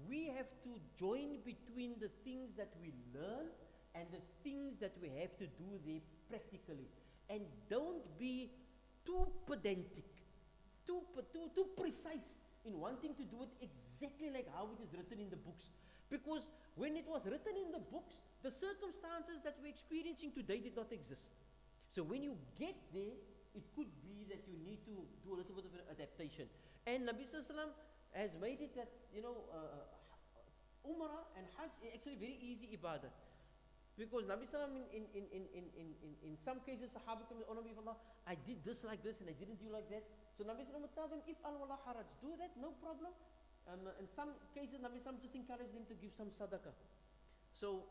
we have to join between the things that we learn and the things that we have to do there practically. And don't be too pedantic, too precise in wanting to do it exactly like how it is written in the books. Because when it was written in the books, the circumstances that we're experiencing today did not exist. So when you get there, it could be that you need to do a little bit of an adaptation. And Nabi Sallallahu Alaihi Wasallam has made it that, Umrah and Hajj is actually very easy ibadah. Because Nabi Sallallahu Alaihi Wasallam in some cases, Sahaba come, oh Nabi Allah, I did this like this and I didn't do like that. So Nabi Sallallahu Alaihi Wasallam would tell them, if al-wala haraj, do that, no problem. In some cases, Nabi Sallallahu Alaihi Wasallam just encouraged them to give some sadaqah. So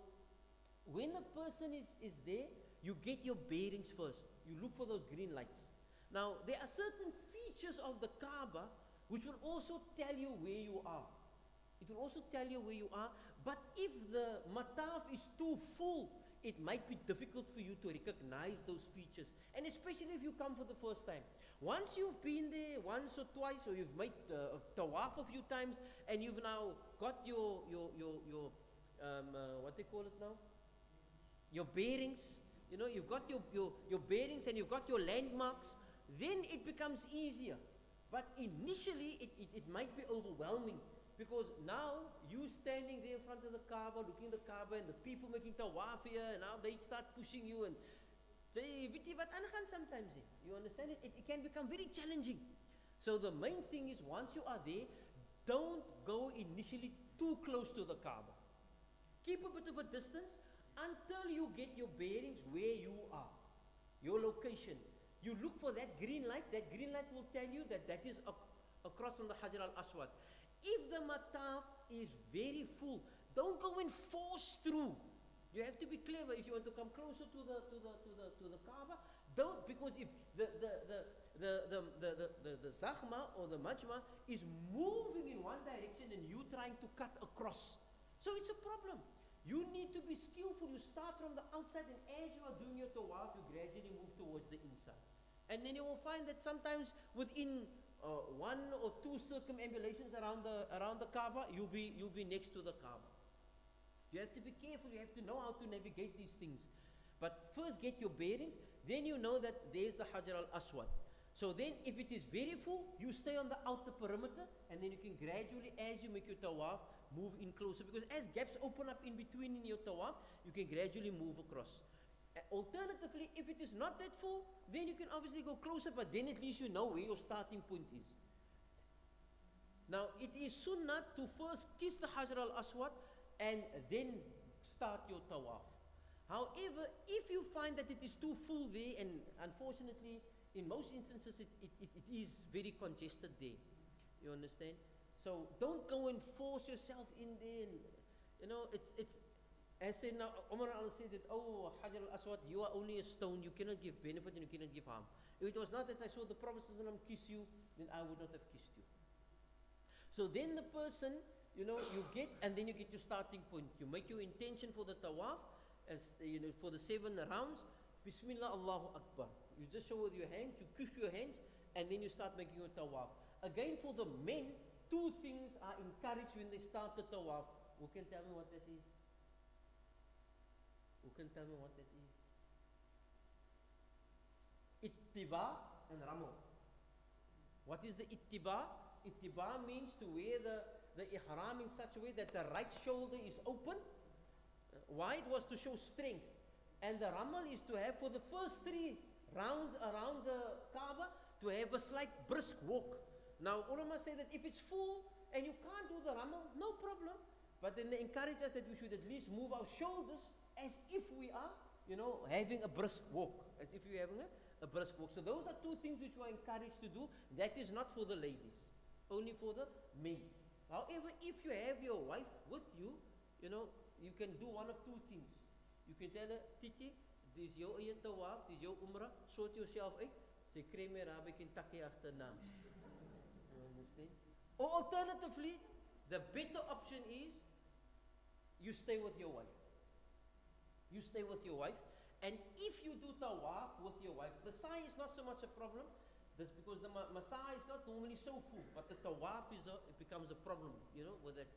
when a person is there, you get your bearings first. You look for those green lights. Now, there are certain features of the Kaaba which will also tell you where you are. It will also tell you where you are. But if the mataf is too full, it might be difficult for you to recognize those features. And especially if you come for the first time. Once you've been there once or twice, or you've made tawaf a few times, and you've now got your what they call it now? Your bearings, you've got your bearings and you've got your landmarks, then it becomes easier. But initially, it might be overwhelming, because now you standing there in front of the Kaaba, looking at the Kaaba, and the people making tawaf here, and now they start pushing you and say, "Viti wat aangaan sometimes." You understand it? It can become very challenging. So the main thing is, once you are there, don't go initially too close to the Kaaba. Keep a bit of a distance until you get your bearings where you are, your location. You look for that green light. That green light will tell you that is across from the Hajar al-Aswad. If the mataf is very full, don't go and force through. You have to be clever. If you want to come closer to the Kaaba, don't, because if the zahma or the majma is moving in one direction and you trying to cut across, so it's a problem. You need to be skillful. You start from the outside, and as you are doing your tawaf, you gradually move towards the inside. And then you will find that sometimes within one or two circumambulations around the Kaaba, you'll be next to the Kaaba. You have to be careful. You have to know how to navigate these things. But first get your bearings. Then you know that there's the Hajar al-Aswad. So then if it is very full, you stay on the outer perimeter, and then you can gradually, as you make your tawaf, move in closer. Because as gaps open up in between in your tawaf, you can gradually move across. Alternatively, if it is not that full, then you can obviously go closer, but then at least you know where your starting point is. Now, it is sunnah to first kiss the Hajar al-Aswad and then start your tawaf. However, if you find that it is too full there, and unfortunately, in most instances, it is very congested there. You understand? So don't go and force yourself in there. And, it's as said now, Umar said that, oh, Hajar al-Aswad, you are only a stone. You cannot give benefit and you cannot give harm. If it was not that I saw the Prophet ﷺ kiss you, then I would not have kissed you. So then the person, you get, and then you get your starting point. You make your intention for the tawaf, as for the 7 rounds. Bismillah, Allahu Akbar. You just show with your hands, you kiss your hands, and then you start making your tawaf. Again, for the men, two things are encouraged when they start the tawaf. Who can tell me what that is? Who can tell me what that is? Ittiba and ramal. What is the ittiba? Ittiba means to wear the ihram in such a way that the right shoulder is open. Why? It was to show strength. And the ramal is to have, for the first 3 rounds around the Kaaba, to have a slight brisk walk. Now, ulama say that if it's full and you can't do the ramal, no problem. But then they encourage us that we should at least move our shoulders as if we are, having a brisk walk. As if you're having a brisk walk. So those are 2 things which we are encouraged to do. That is not for the ladies, only for the men. However, if you have your wife with you, you can do one of 2 things. You can tell her, Titi, dis jou eie tawaf, dis jou umrah, sort yourself uit. Sy kry my daar by Kentucky agterna. You understand? Or alternatively, the better option is you stay with your wife. You stay with your wife, and if you do tawaf with your wife, the sa'i is not so much a problem. That's because the masa is not normally so full, but the tawaf it becomes a problem, with that.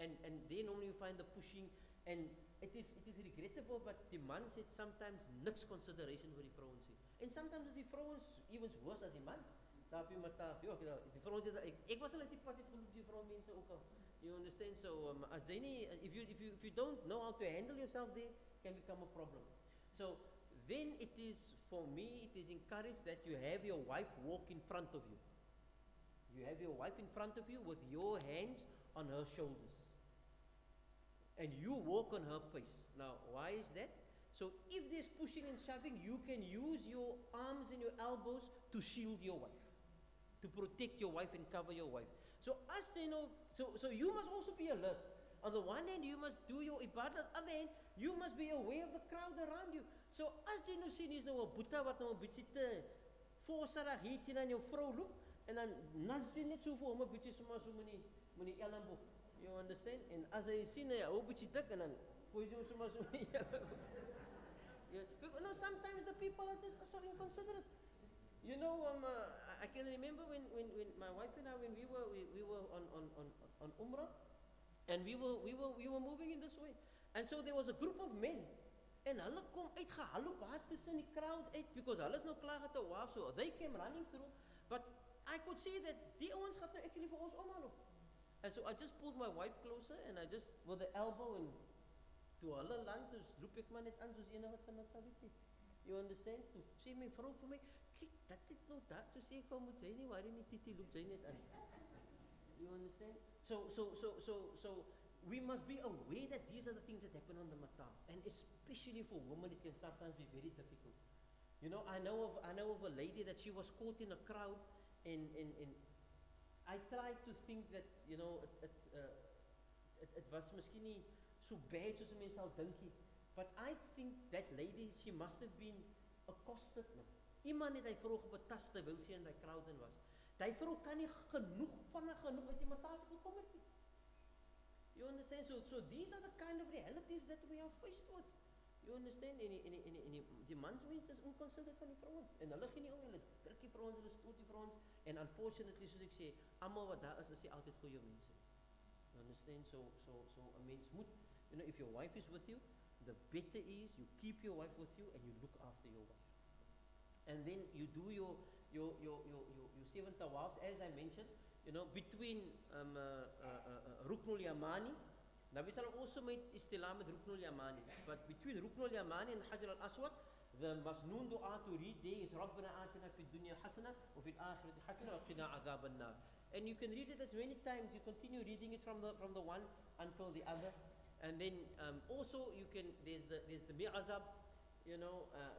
And they normally find the pushing, and it is regrettable, but the man said sometimes niks consideration vir die vrouens het. En sometimes as die vrouens even worse as die mans. Daar op die mataf, die vrouens het, ek was al uit die pad het geloop, die vroumense ook al. You understand? So as they if you don't know how to handle yourself, there can become a problem. So then it is, for me, it is encouraged that you have your wife walk in front of you. You have your wife in front of you with your hands on her shoulders. And you walk on her face. Now, why is that? So if there's pushing and shoving, you can use your arms and your elbows to shield your wife, to protect your wife and cover your wife. So so you must also be alert. On the one hand, you must do your ibadah. On the other hand, you must be aware of the crowd around you. So as jy nou sien, is nou 'n boeta wat nou 'n bietjie te voorsarig hier teen aan jou vrou loop, en dan nas jy net so vir hom 'n bietjie sommer so met die elmboog. You understand? En as hy sien hy hou bietjie dik, en dan gooi jy hom sommer so met die elmboog. No, sometimes the people are just so inconsiderate. I can remember when my wife and I, when we were on Umrah, and we were moving in this way, and so there was a group of men, and hulle kom uitgehalloop daar tussen die crowd uit, because hulle is nou klaar met tawaf, so they came running through, but I could see that die ouens gaan nou actually vir ons omhaloop. And so I just pulled my wife closer, and I just, with the elbow, and toe hulle land, dus roep ek maar net aan, soos ene wat van ons sal weet. You understand? Toe sê my vrou vir my, kyk, dat het nou dat, toe sê ek, hoe moet sy nie, waarin die Titi loop sy net aan. You understand? So we must be aware that these are the things that happen on the mataf, and especially for women, it can sometimes be very difficult. I know of a lady that she was caught in a crowd, and I tried to think that, it was miskien nie so bad soos mense sal dink nie, but I think that lady, she must have been accosted, man. Iemand het hy vrou betas terwyl sy in die crowd in was. Die vrou kan nie genoeg uit die mataf gekom het nie. You understand? So these are the kind of realities that we are faced with. You understand? En die mansmense is inconsiderate van die vrouens. En hulle gee nie om, hulle druk die vrouens, hulle stoot die vrouens. En unfortunately, soos ek sê, almal wat daar is die altyd goeie mense. You understand? So 'n mens moet, if your wife is with you, the better is you keep your wife with you and you look after your wife. And then you do your 7 tawafs, as I mentioned, between Ruknul Yamani. Now we shall also make istilah with Ruknul Yamani, but between Ruknul Yamani and Hajar al-Aswad, the masnoon dua to read there is Rabbana atina fid dunya hasana wa fil akhirati hasana wa qina adhaban nar. And you can read it as many times. You continue reading it from the one until the other. And then also you can, there's the mi'azab,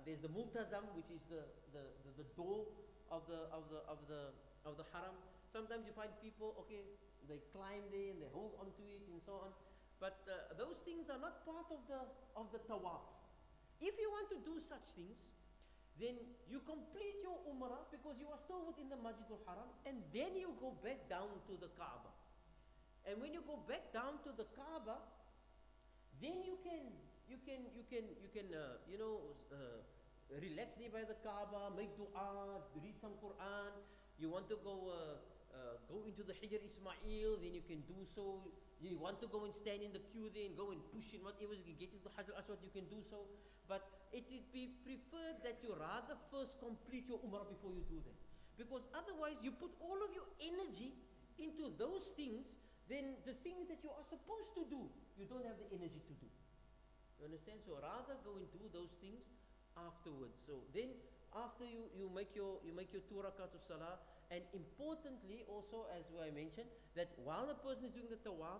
there's the multazam, which is the door of the haram. Sometimes you find people, okay, they climb there and they hold onto it and so on. But those things are not part of the tawaf. If you want to do such things, then you complete your umrah because you are still within the Masjid al-Haram, and then you go back down to the Kaaba. And when you go back down to the Kaaba, then you can relax there by the Kaaba, make dua, read some Quran. You want to go go into the Hijr Ismail, then you can do so. You want to go and stand in the queue there and go and push in whatever, you can get into Hajar Aswad, you can do so. But it would be preferred that you rather first complete your Umrah before you do that. Because otherwise you put all of your energy into those things, then the things that you are supposed to do, you don't have the energy to do. You understand? So rather go and do those things afterwards. So then after you make your 2 rakats of salah, and importantly also, as I mentioned, that while the person is doing the tawaf,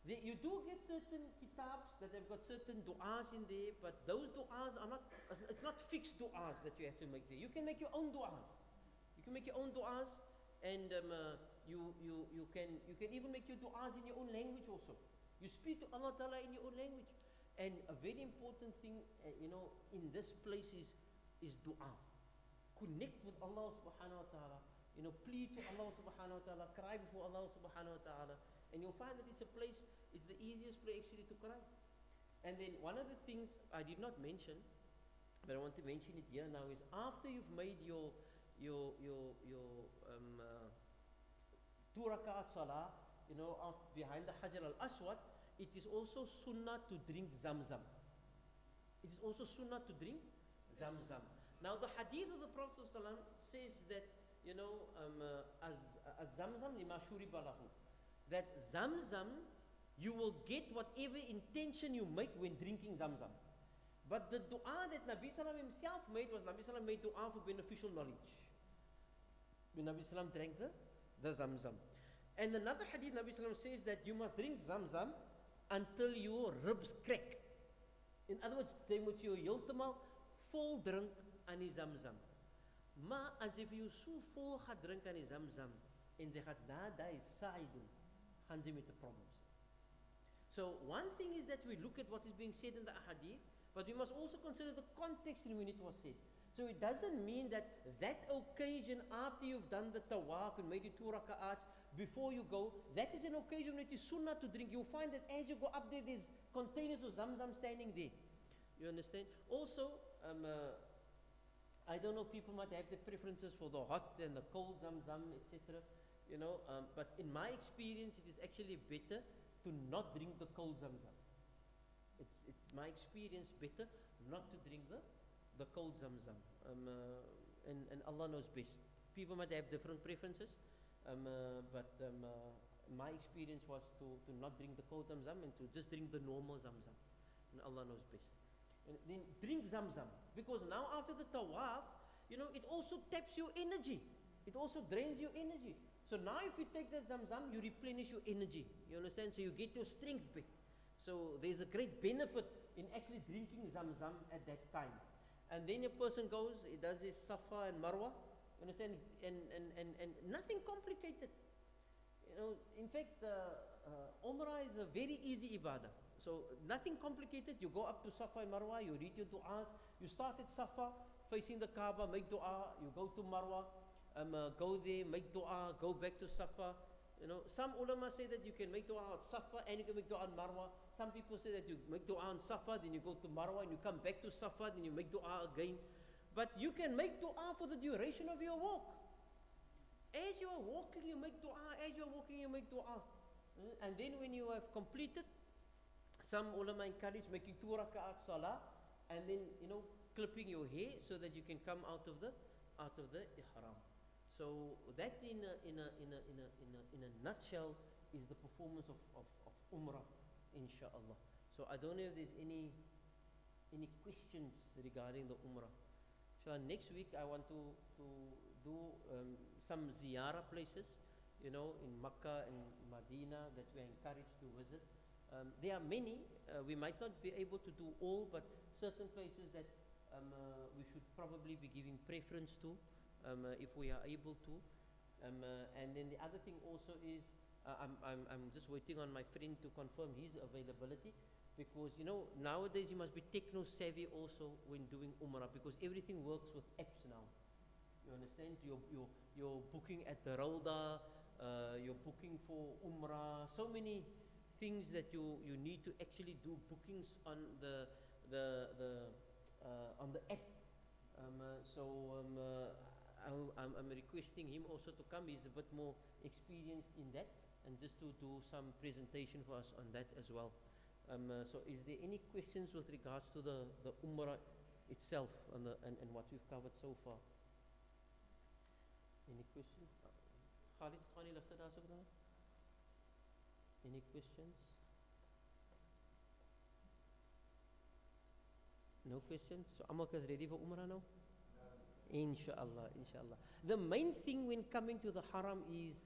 you do get certain kitabs that have got certain du'as in there, but those du'as are not, it's not fixed du'as that you have to make there. You can make your own du'as. You can make your own du'as, and you can even make your du'as in your own language also. You speak to Allah Ta'ala in your own language. And a very important thing, in this place is du'a. Connect with Allah subhanahu wa ta'ala. Plead to Allah subhanahu wa ta'ala. Cry before Allah subhanahu wa ta'ala. And you'll find that it's the easiest place actually to cry. And then one of the things I did not mention, but I want to mention it here now, is after you've made your 2 rakat salah, behind the Hajar al-Aswad, it is also sunnah to drink zamzam. It is also sunnah to drink zamzam. Now the hadith of the Prophet ﷺ says that, as zamzam lima shuriba lahu, that zamzam, you will get whatever intention you make when drinking zamzam. But the dua that Nabi Sallam himself made was, Nabi Sallam made dua for beneficial knowledge. When Nabi Sallam drank the zamzam. And another hadith, Nabi Sallam says that you must drink zamzam until your ribs crack. In other words, jy moet jou heeltemal vol drink aan die zamzam. Maar as if you so vol gaan drink aan die zamzam en jy gaan na daai sa'i doen, gaan jy met die problems. So one thing is that we look at what is being said in the hadith, but we must also consider the context in when it was said. So it doesn't mean that occasion after you've done the tawaf and made your 2 raka'ats, before you go, that is an occasion when it is sunnah to drink. You'll find that as you go up there, there's containers of zamzam standing there. You understand? Also, I don't know, people might have their preferences for the hot and the cold zamzam, etc. But in my experience, it is actually better to not drink the cold zamzam. It's my experience better not to drink the cold zamzam. And Allah knows best. People might have different preferences. But my experience was to not drink the cold zamzam and to just drink the normal zamzam. And Allah knows best. And then drink zamzam, because now after the tawaf, it also taps your energy. It also drains your energy. So now if you take that zamzam, you replenish your energy. You understand? So you get your strength back. So there's a great benefit in actually drinking zamzam at that time. And then a person goes, he does his Safa and Marwa. Understand? And nothing complicated. In fact, Umrah is a very easy ibadah. So nothing complicated. You go up to Safa and Marwa, you read your du'as. You start at Safa, facing the Kaaba, make du'a. You go to Marwa, go there, make du'a, go back to Safa. Some ulama say that you can make du'a at Safa and you can make du'a on Marwa. Some people say that you make du'a on Safa, then you go to Marwa and you come back to Safa, then you make du'a again. But you can make dua for the duration of your walk. As you are walking, you make dua. As you are walking, you make dua. And then when you have completed, some ulama encourage making 2 raka'at salah, and then clipping your hair so that you can come out of the ihram. So that in a nutshell is the performance of Umrah, inshallah. So I don't know if there's any questions regarding the Umrah. So next week I want to do some ziyarah places, in Makkah and Medina that we are encouraged to visit. There are many, we might not be able to do all, but certain places that we should probably be giving preference to, if we are able to. And then the other thing also is, I'm just waiting on my friend to confirm his availability. Because nowadays you must be techno savvy also when doing Umrah, because everything works with apps now. You understand? You're booking at the Rauda, you're booking for Umrah, so many things that you need to actually do bookings on the app. I'm requesting him also to come. He's a bit more experienced in that, and just to do some presentation for us on that as well. So is there any questions with regards to the Umrah itself and what we've covered so far? Any questions? Khalid, any questions? No questions? So Amalka's ready for Umrah now? Inshallah, inshallah. The main thing when coming to the Haram is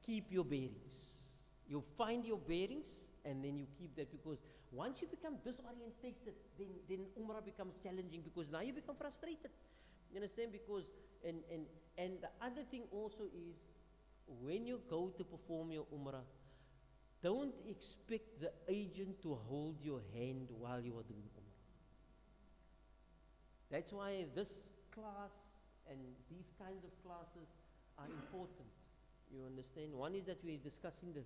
keep your bearings. You find your bearings and then you keep that, because once you become disorientated, then Umrah becomes challenging, because now you become frustrated. You understand? Because and the other thing also is, when you go to perform your Umrah, don't expect the agent to hold your hand while you are doing Umrah. That's why this class and these kinds of classes are important. You understand? One is that we're discussing the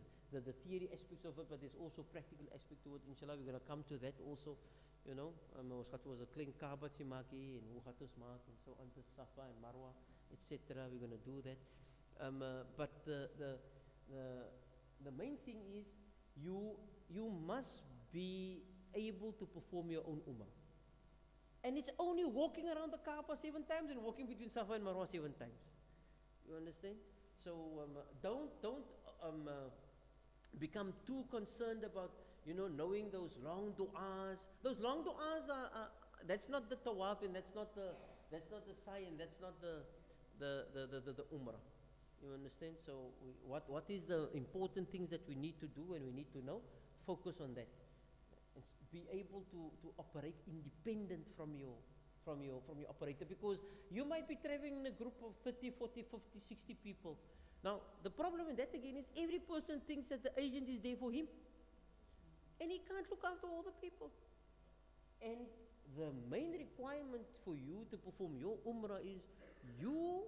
theory aspects of it, but there's also practical aspect to it. Inshallah, we're going to come to that also. You know, ons was a clean Kaaba te maak hier, en hoe gaat ons maak, and so on, to Safa and Marwa, etc. We're going to do that. But the main thing is, you must be able to perform your own Umrah. And it's only walking around the Kaaba 7 times and walking between Safa and Marwa 7 times. You understand? So don't become too concerned about, you know, knowing those long du'as. Those long du'as are that's not the tawaf, and that's not the sa'i, and that's not the umrah. You understand? So what is the important things that we need to do and we need to know? Focus on that. And be able to operate independent from your operator, because you might be traveling in a group of 30, 40, 50, 60 people. Now, the problem in that again is every person thinks that the agent is there for him, and he can't look after all the people. And the main requirement for you to perform your Umrah is you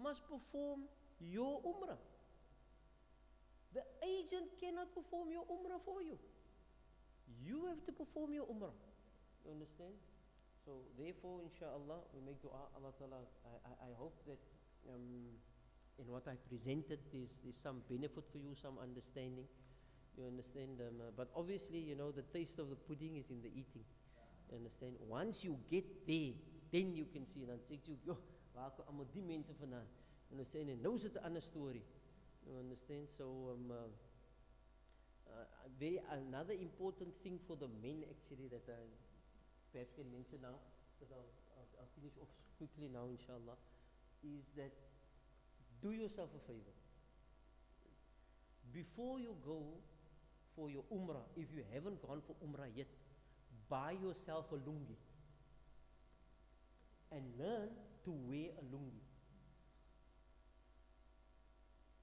must perform your Umrah. The agent cannot perform your Umrah for you. You have to perform your Umrah. You understand? So therefore, inshallah, we make dua. Allah Ta'ala, I hope that in what I presented, there's some benefit for you, some understanding. You understand? But obviously, you know, the taste of the pudding is in the eating. You understand? Once you get there, then you can see. Dan sê jy, "Joh, waar kom almal die mense vandaan?" You understand? And nou is dit 'n ander story. You understand? So another important thing for the men, actually, that I perhaps can mention now, that I'll finish off quickly now, inshallah, is that do yourself a favor. Before you go for your Umrah, if you haven't gone for Umrah yet, buy yourself a lungi and learn to wear a lungi.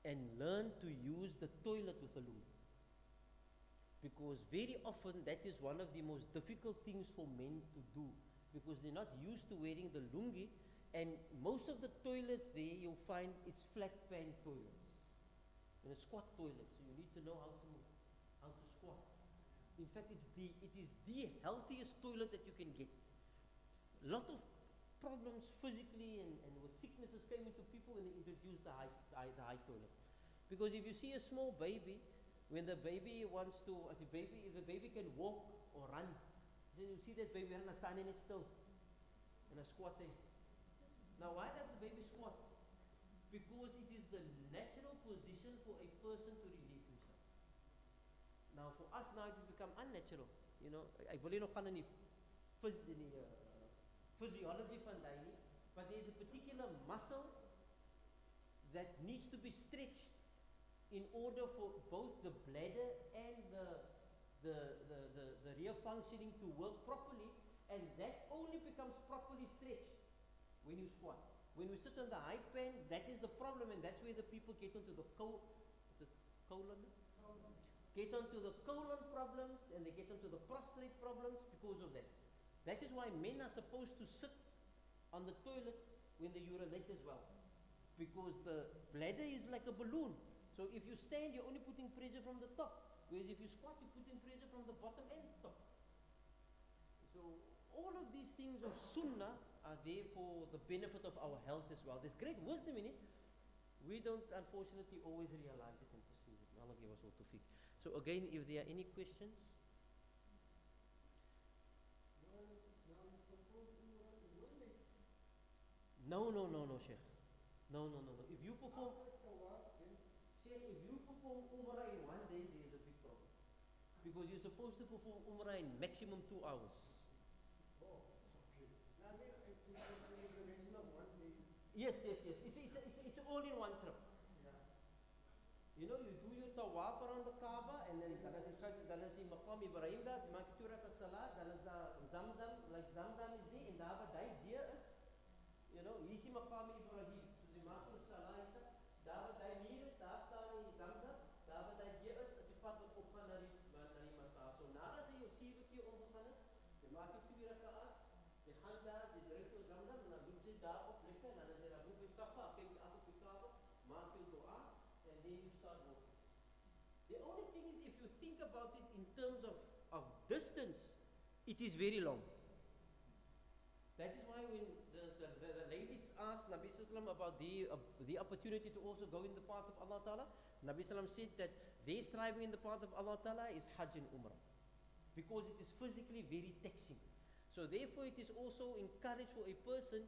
And learn to use the toilet with a lungi. Because very often that is one of the most difficult things for men to do, because they're not used to wearing the lungi, and most of the toilets there you'll find it's flat pan toilets, and a squat toilet, so you need to know how to squat. In fact, it is the healthiest toilet that you can get. A lot of problems physically and with sicknesses came into people when they introduced the high toilet. Because if you see a small baby, when the baby wants to, if the baby can walk or run, then you see that baby standing next still and squatting. Now, why does the baby squat? Because it is the natural position for a person to relieve himself. Now, for us now, it has become unnatural. You know, I wil nie nog gaan in die physiology van daai nie, but there is a particular muscle that needs to be stretched in order for both the bladder and the rear functioning to work properly, and that only becomes properly stretched when you squat. When we sit on the high pan, that is the problem, and that's where the people get onto the colon? Get onto the colon problems, and they get onto the prostate problems because of that. That is why men are supposed to sit on the toilet when they urinate as well, because the bladder is like a balloon. So if you stand, you're only putting pressure from the top, whereas if you squat, you're putting pressure from the bottom and top. So all of these things of sunnah are there for the benefit of our health as well. There's great wisdom in it. We don't unfortunately always realize it and perceive it. May Allah give us all tawfiq. So again, if there are any questions. No, no, no, no, Sheikh. No, no, no, no. If you perform, Sheikh, if you perform Umrah in one day, there is a big problem. Because you're supposed to perform Umrah in maximum 2 hours. Yes, yes, yes. It's all in one trip. You know, you do your tawaf around the Kaaba, and then dan is die Maqam Ibrahim daar, maak jy 2 rakat salat, dan is daar Zamzam, like Zamzam is there, en daar waar die deur is, you know, hier is die Maqam Ibrahim, so die maak jou salat, daar waar die muur is, daar staan die Zamzam, daar waar die deur is die pad wat opgaan na die Masa. So nadat jy jou 7 keer omgegaan het, jy maak jy 2 rakats, jy gaan daar, jy drink jou Zamzam, en dan loop jy daar op lekker, en dan is jy daar loop jy Safa, kyk jy af op die Kaaba, maak jy dua, and then you start walking. The only thing is, if you think about it in terms of distance, it is very long. That is why when the ladies asked Nabi Sallam about the opportunity to also go in the path of Allah Ta'ala, Nabi Sallam said that their striving in the path of Allah Ta'ala is Hajj and Umrah, because it is physically very taxing. So therefore it is also encouraged for a person,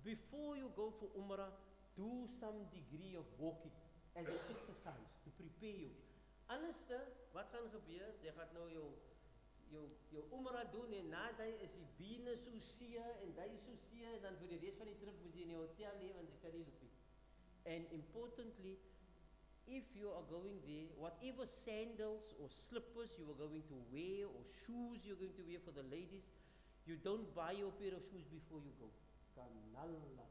before you go for Umrah, do some degree of walking as an exercise to prepare you. Anders wat gaan gebeur? Jy gaan nou jou Umrah doen en na dit is die bene so seer en dit is so seer, en dan vir die res van die trip moet jy in die hotel lewe want jy kan nie loop nie. And importantly, if you are going there, whatever sandals or slippers you are going to wear or shoes you're going to wear for the ladies, you don't buy your pair of shoes before you go. Kanalla.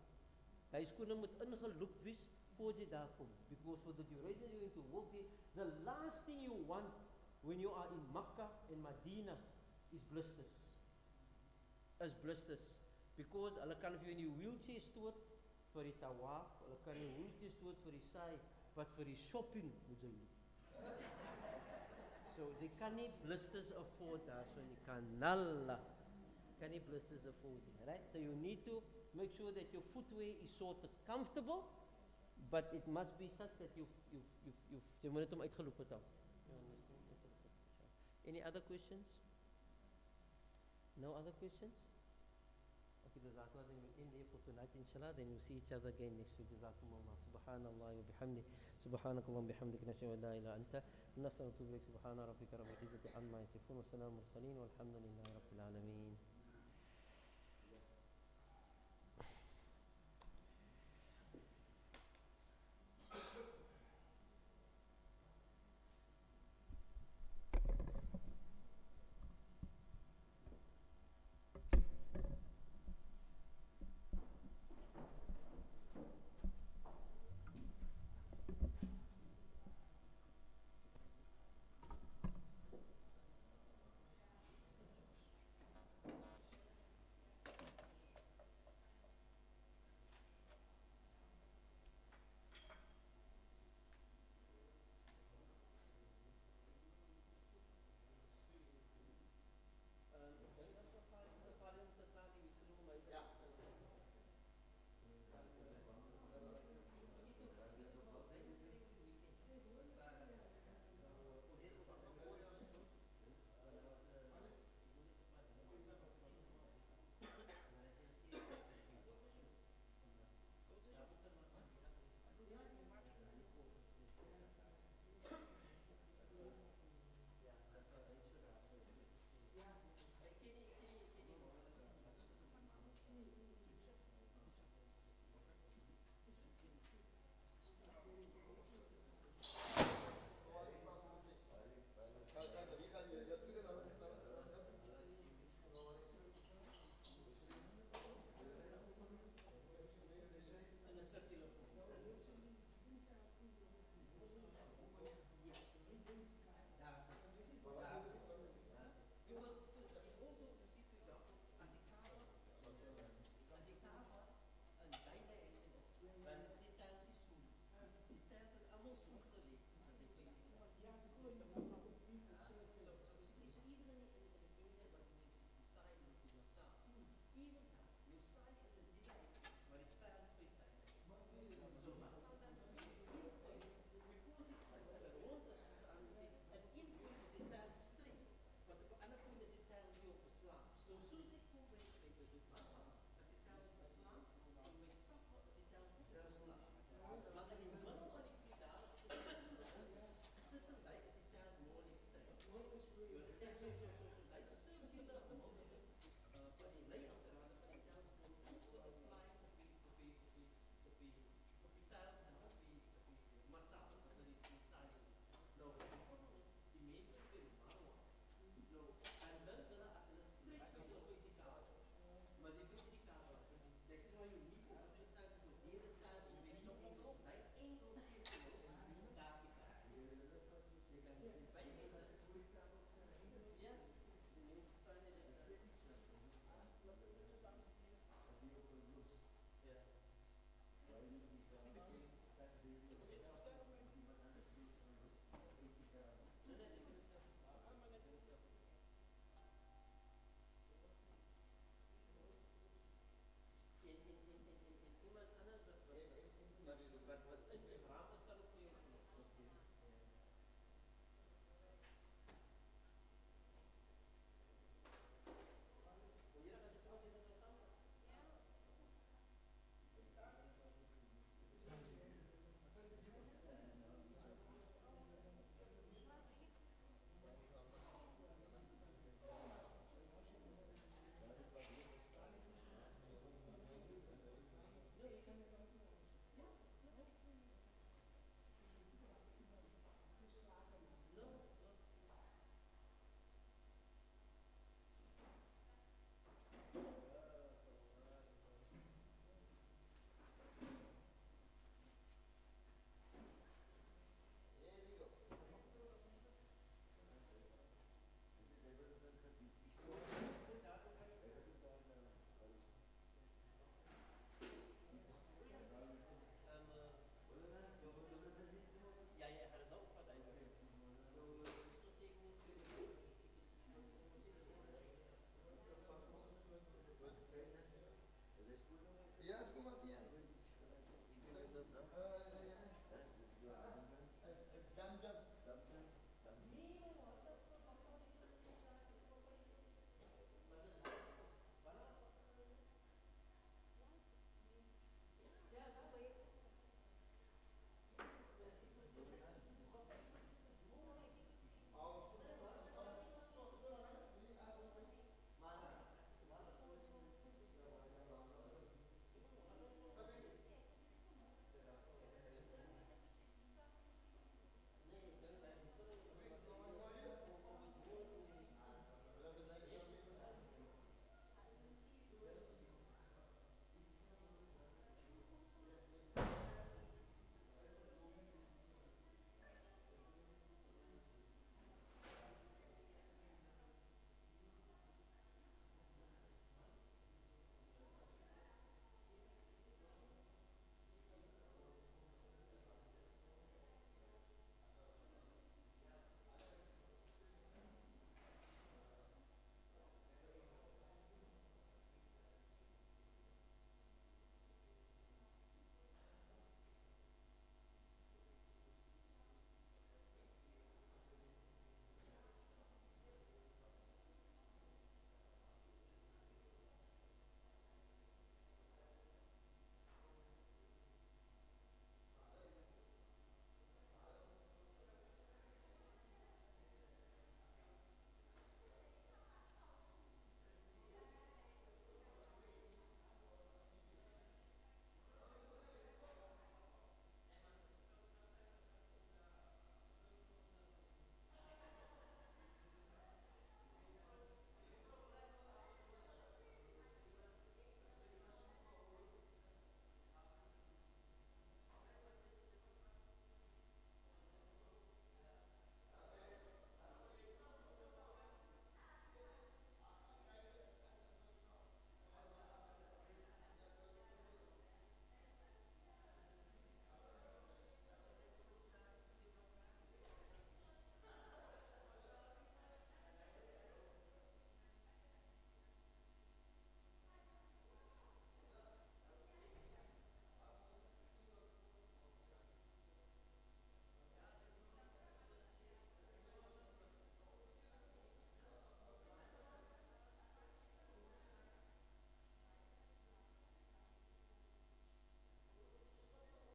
Die skoene moet ingeloop wees voor jy daar kom, because for the duration you're going to walk there, the last thing you want when you are in Makkah and Medina is blisters. Because hulle kan vir jou in die wheelchair stoot vir die tawaf, hulle kan die wheelchair stoot vir die saai, but vir die shopping moet jy nie. So jy kan nie blisters afford daar, so jy kan nalla. Can you blisters afford it, right? So you need to make sure that your footwear is sort of comfortable, but it must be such that jy moet dit om uitgeloop het al. Any other questions? No other questions? Okay, jazakallah, then we'll end here for tonight, inshallah. Then we'll see each other again next week. Jazakumullah. Subhanallah wa bihamdi. Subhanakallah wa bihamdik. Nashhadu an la ilaha illa anta. Nastaghfiruka wa natubu ilayk. Subhana rabbika rabbil izzati amma yasifun. Wa salamun mursalin. Walhamdulillahi rabbil alamin.